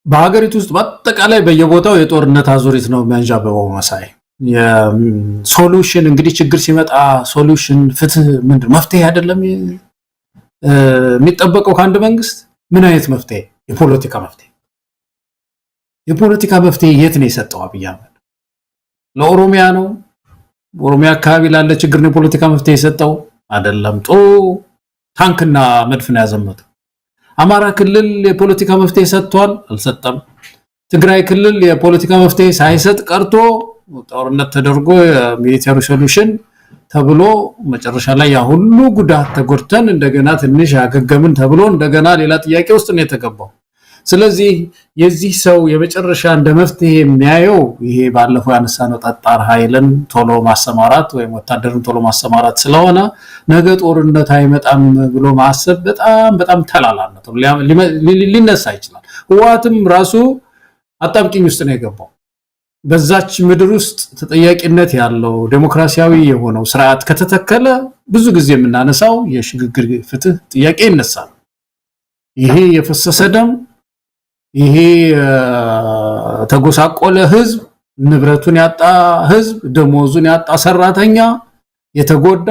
በሀገሪቱ ውስጥ በአጠቃላይ በየቦታው የጦርነት አዙሪት ነው የሚያንዣበበው መሳይ የሶሉሽን እንግዲህ ችግር ሲመጣ ሶሉሽን ፍትህ ምንድን መፍትሄ አይደለም የሚጠበቀው ከአንድ መንግስት ምን አይነት መፍትሄ የፖለቲካ መፍትሄ የት ነው የሰጠው አብይ አህመድ ለኦሮሚያ ነው ኦሮሚያ አካባቢ ላለ ችግር ነው የፖለቲካ መፍትሄ የሰጠው አይደለም ታንክና መድፍ ነው ያዘመተው አማራ ክልል የፖለቲካ መፍትሄ ሰጥቷል አልሰጠም ትግራይ ክልል የፖለቲካ መፍትሄ ሳይሰጥ ቀርቶ ጦርነት ተደርጎ ሚሊታሪ ሶሉሽን ተብሎ መጨረሻ ላይ ያ ሁሉ ጉዳት ተጎርተን እንደገና ትንሽ ያገገምን ተብሎ እንደገና ሌላ ጥያቄ ውስጥ ነው የተገባው ስለዚህ የዚህ ሰው የመጨረሻ እንደ መፍትሄ የሚያየው ይሄ ባለፈው ያነሳነው ጠጣር ኃይልን ቶሎ ማሰማራት ወይም ወታደርን ቶሎ ማሰማራት ስለሆነ ነገ ጦርነት አይመጣም ብሎ ማሰብ በጣም ተላላነት ሊነሳ ይችላል። ህወሓትም ራሱ አጣብቂኝ ውስጥ ነው የገባው። በዛች ምድር ውስጥ ተጠያቂነት ያለው ዴሞክራሲያዊ የሆነው ስርዓት ከተተከለ ብዙ ጊዜ የምናነሳው የሽግግር ፍትህ ጥያቄ ይነሳል። ይሄ የፈሰሰ ደም ይሄ ተጎሳቆለ ህዝብ ንብረቱን ያጣ ህዝብ ደሞዙን ያጣ ሰራተኛ የተጎዳ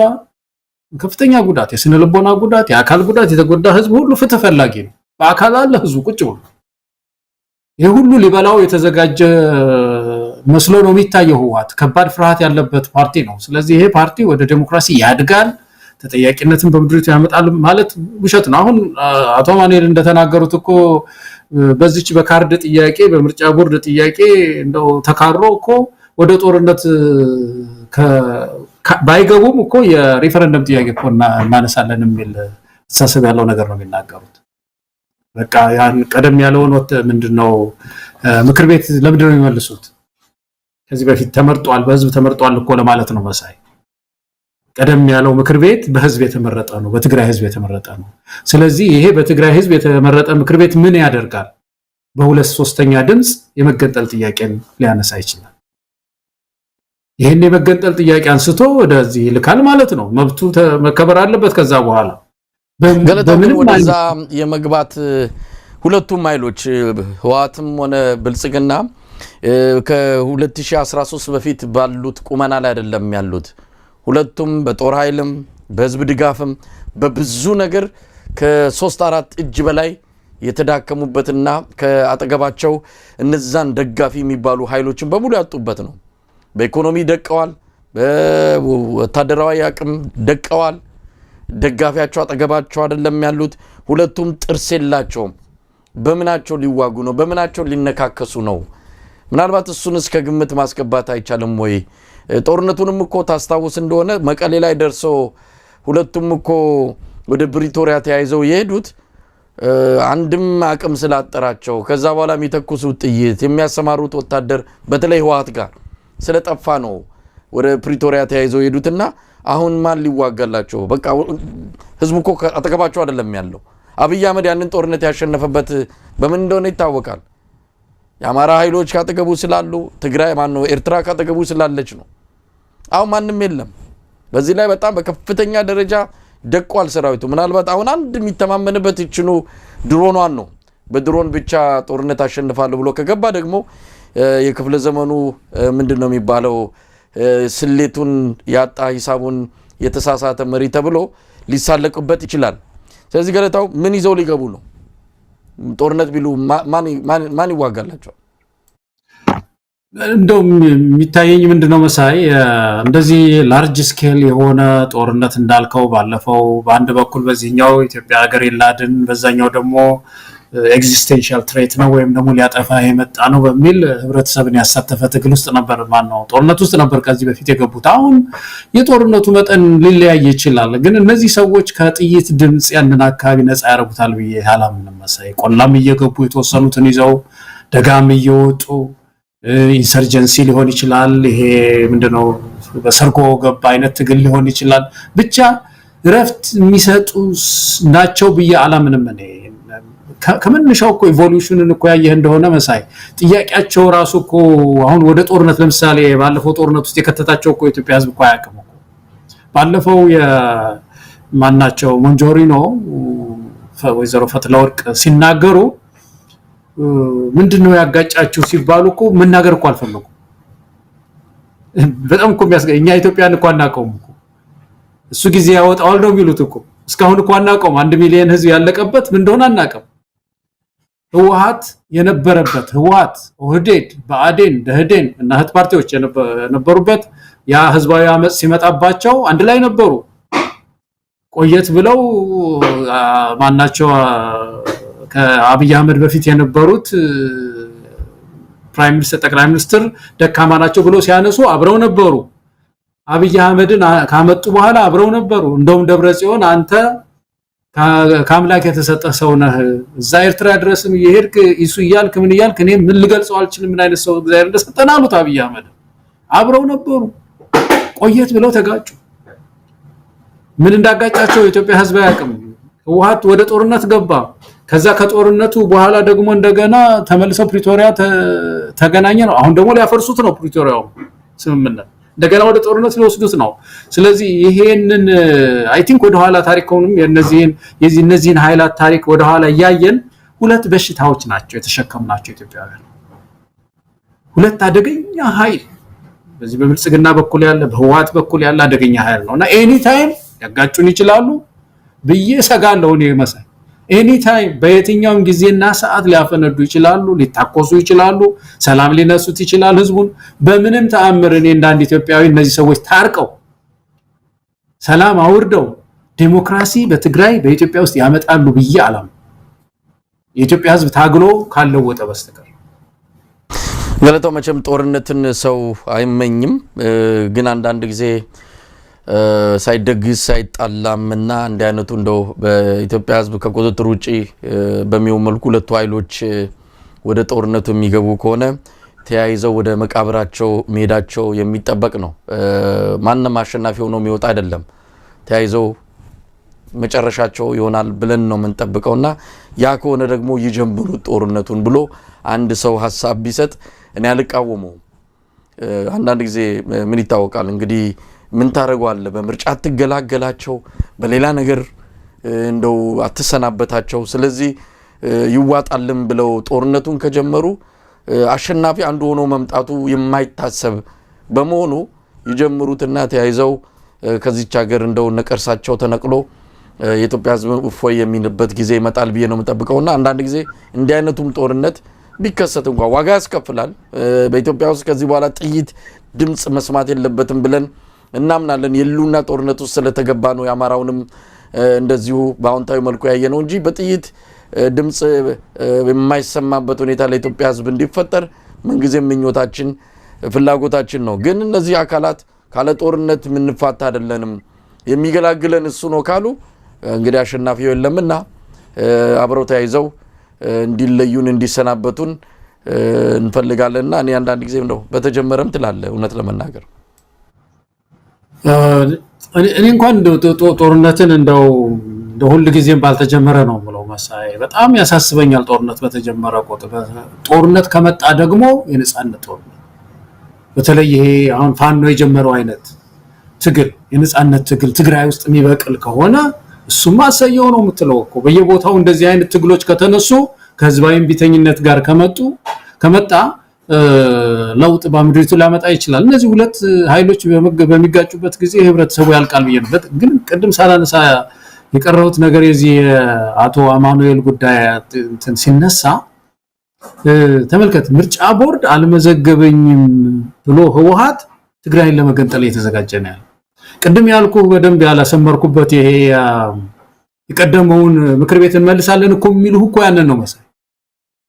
ከፍተኛ ጉዳት የስነ ልቦና ጉዳት የአካል ጉዳት የተጎዳ ህዝብ ሁሉ ፍትህ ፈላጊ ነው። በአካል አለ ህዝቡ ቁጭ ብሎ ይሄ ሁሉ ሊበላው የተዘጋጀ መስሎ ነው የሚታየው። ህወሓት ከባድ ፍርሃት ያለበት ፓርቲ ነው። ስለዚህ ይሄ ፓርቲ ወደ ዲሞክራሲ ያድጋል ተጠያቂነትን በምድሪቱ ያመጣል ማለት ውሸት ነው። አሁን አቶ ማኑኤል እንደተናገሩት እኮ በዚች በካርድ ጥያቄ በምርጫ ቦርድ ጥያቄ እንደው ተካሮ እኮ ወደ ጦርነት ባይገቡም እኮ የሪፈረንደም ጥያቄ እኮ እናነሳለን የሚል ተሳሰብ ያለው ነገር ነው የሚናገሩት። በቃ ያን ቀደም ያለውን ምንድነው ምክር ቤት ለምንድን ነው የሚመልሱት? ከዚህ በፊት ተመርጧል በህዝብ ተመርጧል እኮ ለማለት ነው መሳይ። ቀደም ያለው ምክር ቤት በህዝብ የተመረጠ ነው በትግራይ ህዝብ የተመረጠ ነው። ስለዚህ ይሄ በትግራይ ህዝብ የተመረጠ ምክር ቤት ምን ያደርጋል? በ2/3 ድምጽ የመገንጠል ጥያቄን ሊያነሳ ይችላል። ይሄን የመገንጠል ጥያቄ አንስቶ ወደዚህ ልካል ማለት ነው። መብቱ መከበር አለበት። ከዛ በኋላ ገለታው ወደዛ የመግባት ሁለቱም ኃይሎች ህወሓትም ሆነ ብልጽግና ከ2013 በፊት ባሉት ቁመና ላይ አይደለም ያሉት። ሁለቱም በጦር ኃይልም በህዝብ ድጋፍም በብዙ ነገር ከ3-4 እጅ በላይ የተዳከሙበትና ከአጠገባቸው እነዛን ደጋፊ የሚባሉ ኃይሎችን በሙሉ ያጡበት ነው። በኢኮኖሚ ደቀዋል፣ በወታደራዊ አቅም ደቀዋል። ደጋፊያቸው አጠገባቸው አይደለም ያሉት። ሁለቱም ጥርስ የላቸውም። በምናቸው ሊዋጉ ነው? በምናቸው ሊነካከሱ ነው? ምናልባት እሱንስ ከግምት ማስገባት አይቻልም ወይ? ጦርነቱንም እኮ ታስታውስ እንደሆነ መቀሌ ላይ ደርሶ ሁለቱም እኮ ወደ ፕሪቶሪያ ተያይዘው የሄዱት አንድም አቅም ስላጠራቸው ከዛ በኋላ የሚተኩሱት ጥይት የሚያሰማሩት ወታደር በተለይ ህወሓት ጋር ስለጠፋ ነው ወደ ፕሪቶሪያ ተያይዘው የሄዱትና አሁን ማን ሊዋጋላቸው? በቃ ህዝቡ እኮ አጠገባቸው አይደለም ያለው። አብይ አህመድ ያንን ጦርነት ያሸነፈበት በምን እንደሆነ ይታወቃል። የአማራ ኃይሎች ካጠገቡ ስላሉ ትግራይ ማነው ኤርትራ ካጠገቡ ስላለች ነው። አሁን ማንም የለም። በዚህ ላይ በጣም በከፍተኛ ደረጃ ደቋል ሰራዊቱ። ምናልባት አሁን አንድ የሚተማመንበት ይችኑ ድሮኗን ነው። በድሮን ብቻ ጦርነት አሸንፋለሁ ብሎ ከገባ ደግሞ የክፍለ ዘመኑ ምንድነው የሚባለው ስሌቱን ያጣ ሂሳቡን የተሳሳተ መሪ ተብሎ ሊሳለቅበት ይችላል። ስለዚህ ገለታው ምን ይዘው ሊገቡ ነው? ጦርነት ቢሉ ማን ይዋጋላቸው? እንደው የሚታየኝ ምንድነው መሳይ እንደዚህ ላርጅ ስኬል የሆነ ጦርነት እንዳልከው ባለፈው በአንድ በኩል በዚህኛው ኢትዮጵያ ሀገር ይላድን በዛኛው ደግሞ ኤግዚስቴንሻል ትሬት ነው ወይም ደግሞ ሊያጠፋ የመጣ ነው በሚል ህብረተሰብን ያሳተፈ ትግል ውስጥ ነበር ጦርነት ውስጥ ነበር ከዚህ በፊት የገቡት። አሁን የጦርነቱ መጠን ሊለያይ ይችላል፣ ግን እነዚህ ሰዎች ከጥይት ድምጽ ያንን አካባቢ ነፃ ያደርጉታል ብዬ አላምንም መሳይ። ቆላም እየገቡ የተወሰኑትን ይዘው ደጋም እየወጡ ኢንሰርጀንሲ ሊሆን ይችላል፣ ይሄ ምንድነው በሰርጎ ገብ አይነት ትግል ሊሆን ይችላል። ብቻ ረፍት የሚሰጡ ናቸው ብዬ አላምንም እኔ። ከመነሻው እኮ ኢቮሉሽንን እኮ ያየህ እንደሆነ መሳይ ጥያቄያቸው ራሱ እኮ አሁን ወደ ጦርነት ለምሳሌ ባለፈው ጦርነት ውስጥ የከተታቸው እኮ ኢትዮጵያ ህዝብ እኮ አያውቅም እኮ። ባለፈው የማናቸው ሞንጆሪኖ ወይዘሮ ፈትለወርቅ ሲናገሩ ምንድነው ያጋጫችሁ ሲባሉ እኮ መናገር እኮ አልፈለጉም። በጣም እኮ እኛ ኢትዮጵያን እኮ አናውቀውም እኮ እሱ ጊዜ ያወጣዋል ነው የሚሉት እኮ። እስካሁን እኮ አናውቀውም። 1 ሚሊዮን ህዝብ ያለቀበት ምን እንደሆነ አናውቅም። ህወሓት የነበረበት ህወሓት ኦህዴድ በአዴን ደህዴን እና ህት ፓርቲዎች የነበሩበት ያ ህዝባዊ አመጽ ሲመጣባቸው አንድ ላይ ነበሩ። ቆየት ብለው ማናቸው ከአብይ አህመድ በፊት የነበሩት ፕራይም ሚኒስተር ጠቅላይ ሚኒስትር ደካማ ናቸው ብለው ሲያነሱ አብረው ነበሩ። አብይ አህመድን ካመጡ በኋላ አብረው ነበሩ። እንደውም ደብረጽዮን አንተ ከአምላክ የተሰጠ ሰው ነህ እዛ ኤርትራ ድረስም ይሄድክ ኢሱ ይያልክ ምን ይያልክ እኔ ምን ልገልጸው አልችልም ምን አይነት ሰው እግዚአብሔር እንደሰጠና አሉት አብይ አህመድ አብረው ነበሩ ቆየት ብለው ተጋጩ ምን እንዳጋጫቸው የኢትዮጵያ ህዝብ ያቀም ህወሓት ወደ ጦርነት ገባ ከዛ ከጦርነቱ በኋላ ደግሞ እንደገና ተመልሰው ፕሪቶሪያ ተገናኘ ነው አሁን ደግሞ ሊያፈርሱት ነው ፕሪቶሪያው ስምምነት እንደገና ወደ ጦርነት ሊወስዱት ነው ስለዚህ ይሄንን አይ ቲንክ ወደ ኋላ ታሪኩንም የነዚህን ኃይላት ታሪክ ወደ ኋላ ያያየን ሁለት በሽታዎች ናቸው የተሸከምናቸው ኢትዮጵያውያን ሁለት አደገኛ ኃይል በዚህ በብልጽግና በኩል ያለ በህወሓት በኩል ያለ አደገኛ ኃይል ነውና ኤኒ ታይም ያጋጩን ይችላሉ ብዬ ሰጋለሁ ነው መሰለኝ ኤኒ ታይም በየትኛውም ጊዜና ሰዓት ሊያፈነዱ ይችላሉ ሊታቆሱ ይችላሉ ሰላም ሊነሱት ይችላል ህዝቡን በምንም ተአምር እኔ እንደ አንድ ኢትዮጵያዊ እነዚህ ሰዎች ታርቀው ሰላም አውርደው ዲሞክራሲ በትግራይ በኢትዮጵያ ውስጥ ያመጣሉ ብዬ አላም የኢትዮጵያ ህዝብ ታግሎ ካልለወጠ በስተቀር ገለታው መቼም ጦርነትን ሰው አይመኝም ግን አንዳንድ ጊዜ ሳይደግስ ሳይጣላምና እንደ አይነቱ እንደው በኢትዮጵያ ህዝብ ከቁጥጥር ውጪ በሚሆን መልኩ ሁለቱ ኃይሎች ወደ ጦርነቱ የሚገቡ ከሆነ ተያይዘው ወደ መቃብራቸው መሄዳቸው የሚጠበቅ ነው ማንንም አሸናፊ ሆኖ የሚወጣ አይደለም ተያይዘው መጨረሻቸው ይሆናል ብለን ነው የምንጠብቀውና ያ ከሆነ ደግሞ ይጀምሩት ጦርነቱን ብሎ አንድ ሰው ሐሳብ ቢሰጥ እኔ አልቃወመው አንዳንድ ጊዜ ምን ይታወቃል እንግዲህ ምን ታረጋዋለ በምርጫ አትገላገላቸው በሌላ ነገር እንደው አትሰናበታቸው ስለዚህ ይዋጣልም ብለው ጦርነቱን ከጀመሩ አሸናፊ አንዱ ሆኖ መምጣቱ የማይታሰብ በመሆኑ ይጀምሩትና ተያይዘው ከዚህች ሀገር እንደው ነቀርሳቸው ተነቅሎ የኢትዮጵያ ህዝብ እፎይ የሚልበት ጊዜ ይመጣል ብዬ ነው የምጠብቀውና አንዳንድ ጊዜ እንዲህ አይነቱም ጦርነት ቢከሰት እንኳን ዋጋ ያስከፍላል በኢትዮጵያ ውስጥ ከዚህ በኋላ ጥይት ድምጽ መስማት የለበትም ብለን እናምናለን የሉና ጦርነት ውስጥ ስለተገባ ነው ያማራውንም እንደዚሁ በአውንታዊ መልኩ ያየነው እንጂ በጥይት ድምጽ የማይሰማበት ሁኔታ ለኢትዮጵያ ህዝብ እንዲፈጠር ምንጊዜም ምኞታችን ፍላጎታችን ነው ግን እነዚህ አካላት ካለ ጦርነት ምንፋታ አይደለንም የሚገላግለን እሱ ነው ካሉ እንግዲህ አሸናፊው የለምና አብረው ተያይዘው እንዲለዩን እንዲሰናበቱን እንፈልጋለንና እኔ አንዳንድ ጊዜ ነው በተጀመረም ትላለ እውነት ለመናገር እኔ እንኳን ጦርነትን እንደው ሁሉ ጊዜም ባልተጀመረ ነው ብለው መሳይ በጣም ያሳስበኛል ጦርነት በተጀመረ ቁጥር ጦርነት ከመጣ ደግሞ የነጻነት ጦርነት በተለይ ይሄ አሁን ፋኖ የጀመረው አይነት ትግል የነጻነት ትግል ትግራይ ውስጥ የሚበቅል ከሆነ እሱማ ሰየው ነው የምትለው እኮ በየቦታው እንደዚህ አይነት ትግሎች ከተነሱ ከህዝባዊ ቢተኝነት ጋር ከመጣ ለውጥ በምድሪቱ ላመጣ ይችላል እነዚህ ሁለት ኃይሎች በሚጋጩበት ጊዜ ህብረተሰቡ ያልቃል ብየበት ግን ቅድም ሳላነሳ የቀረውት ነገር የዚህ አቶ አማኑኤል ጉዳይ እንትን ሲነሳ ተመልከት ምርጫ ቦርድ አልመዘገበኝም ብሎ ህወሓት ትግራይን ለመገንጠል እየተዘጋጀ ነው ያለው ቅድም ያልኩ በደንብ ያላሰመርኩበት ይሄ የቀደመውን ምክር ቤት እንመልሳለን እኮ የሚሉ እኮ ያንን ነው መሰለኝ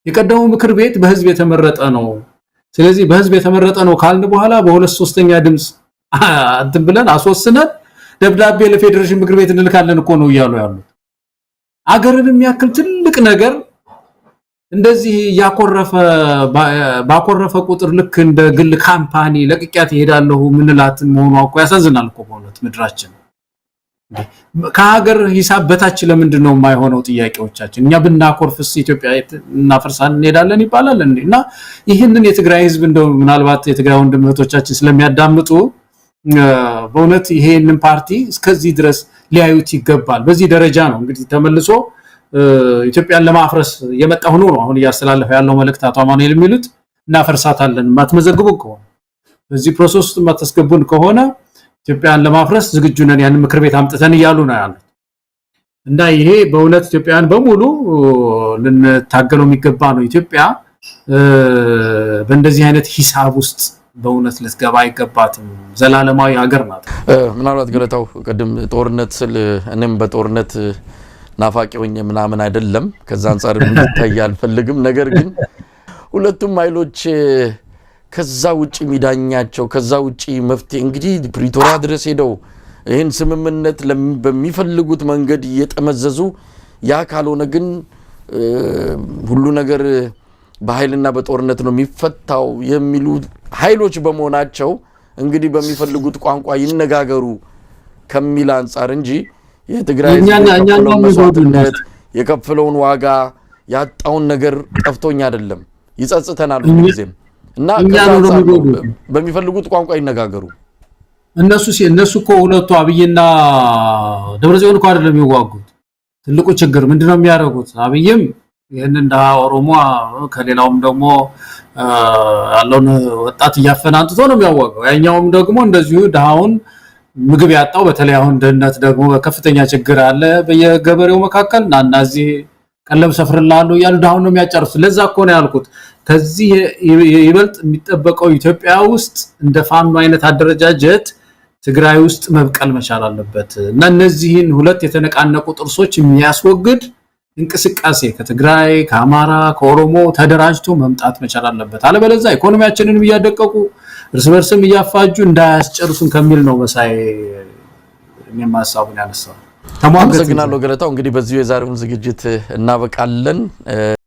የቀደመው ምክር ቤት በህዝብ የተመረጠ ነው ስለዚህ በህዝብ የተመረጠ ነው ካልን በኋላ በ2/3 ድምጽ እንትን ብለን አስወስነን ደብዳቤ ለፌደሬሽን ምክር ቤት እንልካለን እኮ ነው ይያሉ ያሉት አገርን የሚያክል ትልቅ ነገር እንደዚህ ያኮረፈ ቁጥር ልክ እንደ ግል ካምፓኒ ለቅቂያት ይሄዳለሁ ምንላት መሆኑ እኮ ያሳዝናል እኮ በእውነት ምድራችን ከሀገር ሂሳብ በታች ለምንድን ነው የማይሆነው ጥያቄዎቻችን እኛ ብናኮርፍስ ኢትዮጵያ እናፈርሳን እንሄዳለን ይባላል እና ይሄንን የትግራይ ህዝብ እንደው ምናልባት የትግራይ ወንድሞቻችን ስለሚያዳምጡ በእውነት ይሄንን ፓርቲ እስከዚህ ድረስ ሊያዩት ይገባል በዚህ ደረጃ ነው እንግዲህ ተመልሶ ኢትዮጵያን ለማፍረስ የመጣው ነው አሁን ያስተላለፈ ያለው መልእክት አቶ አማኑኤል የሚሉት እናፈርሳታለን ማትመዘግቡ ከሆነ በዚህ ፕሮሰስ ውስጥ ማተስገቡን ከሆነ ኢትዮጵያን ለማፍረስ ዝግጁ ነን ያን ምክር ቤት አምጥተን ይያሉ ነው ያሉት እና ይሄ በእውነት ኢትዮጵያን በሙሉ ልንታገለው የሚገባ ነው ኢትዮጵያ በእንደዚህ አይነት ሂሳብ ውስጥ በእውነት ልትገባ አይገባትም ዘላለማዊ ሀገር ናት ምናልባት ገለታው ቀደም ጦርነት ስል እኔም በጦርነት ናፋቂውኝ ምናምን አይደለም ከዛ አንፃር እንድታያል ፈልግም ነገር ግን ሁለቱም ኃይሎች ከዛ ውጪ ሚዳኛቸው ከዛ ውጪ መፍትሄ እንግዲህ ፕሪቶሪያ ድረስ ሄደው ይህን ስምምነት በሚፈልጉት መንገድ እየጠመዘዙ ያ ካልሆነ ግን ሁሉ ነገር በኃይልና በጦርነት ነው የሚፈታው የሚሉ ኃይሎች በመሆናቸው እንግዲህ በሚፈልጉት ቋንቋ ይነጋገሩ ከሚል አንፃር እንጂ የትግራይ መስዋዕትነት የከፈለውን ዋጋ ያጣውን ነገር ጠፍቶኝ አይደለም ይጸጽተናል ሁልጊዜም እና በሚፈልጉት ቋንቋ ይነጋገሩ እነሱ እኮ ሁለቱ አብይና ደብረጽዮን እኮ አይደለም የሚዋጉት ትልቁ ችግር ምንድነው የሚያደርጉት አብይም ይሄንን ዳ ኦሮሞ ከሌላውም ደግሞ ያለውን ወጣት ያፈናንጥቶ ነው የሚያዋጋው ያኛውም ደግሞ እንደዚሁ ዳውን ምግብ ያጣው በተለይ አሁን ደህንነት ደግሞ ከፍተኛ ችግር አለ በየገበሬው መካከል ናናዚ ቀለብ ሰፍርላሉ ያሉ ዳውን ነው የሚያጨርሱት ለዛ እኮ ነው ያልኩት ከዚህ ይበልጥ የሚጠበቀው ኢትዮጵያ ውስጥ እንደ ፋኖ አይነት አደረጃጀት ትግራይ ውስጥ መብቀል መቻል አለበት እና እነዚህን ሁለት የተነቃነቁ ጥርሶች የሚያስወግድ እንቅስቃሴ ከትግራይ ከአማራ ከኦሮሞ ተደራጅቶ መምጣት መቻል አለበት አለበለዚያ ኢኮኖሚያችንን ያደቀቁ እርስ በርስም ያፋጁ እንዳያስጨርሱን ከሚል ነው መሳይ የሚያሳቡን ያነሳው ተሟገናለሁ ገለታው እንግዲህ በዚህ የዛሬውን ዝግጅት እናበቃለን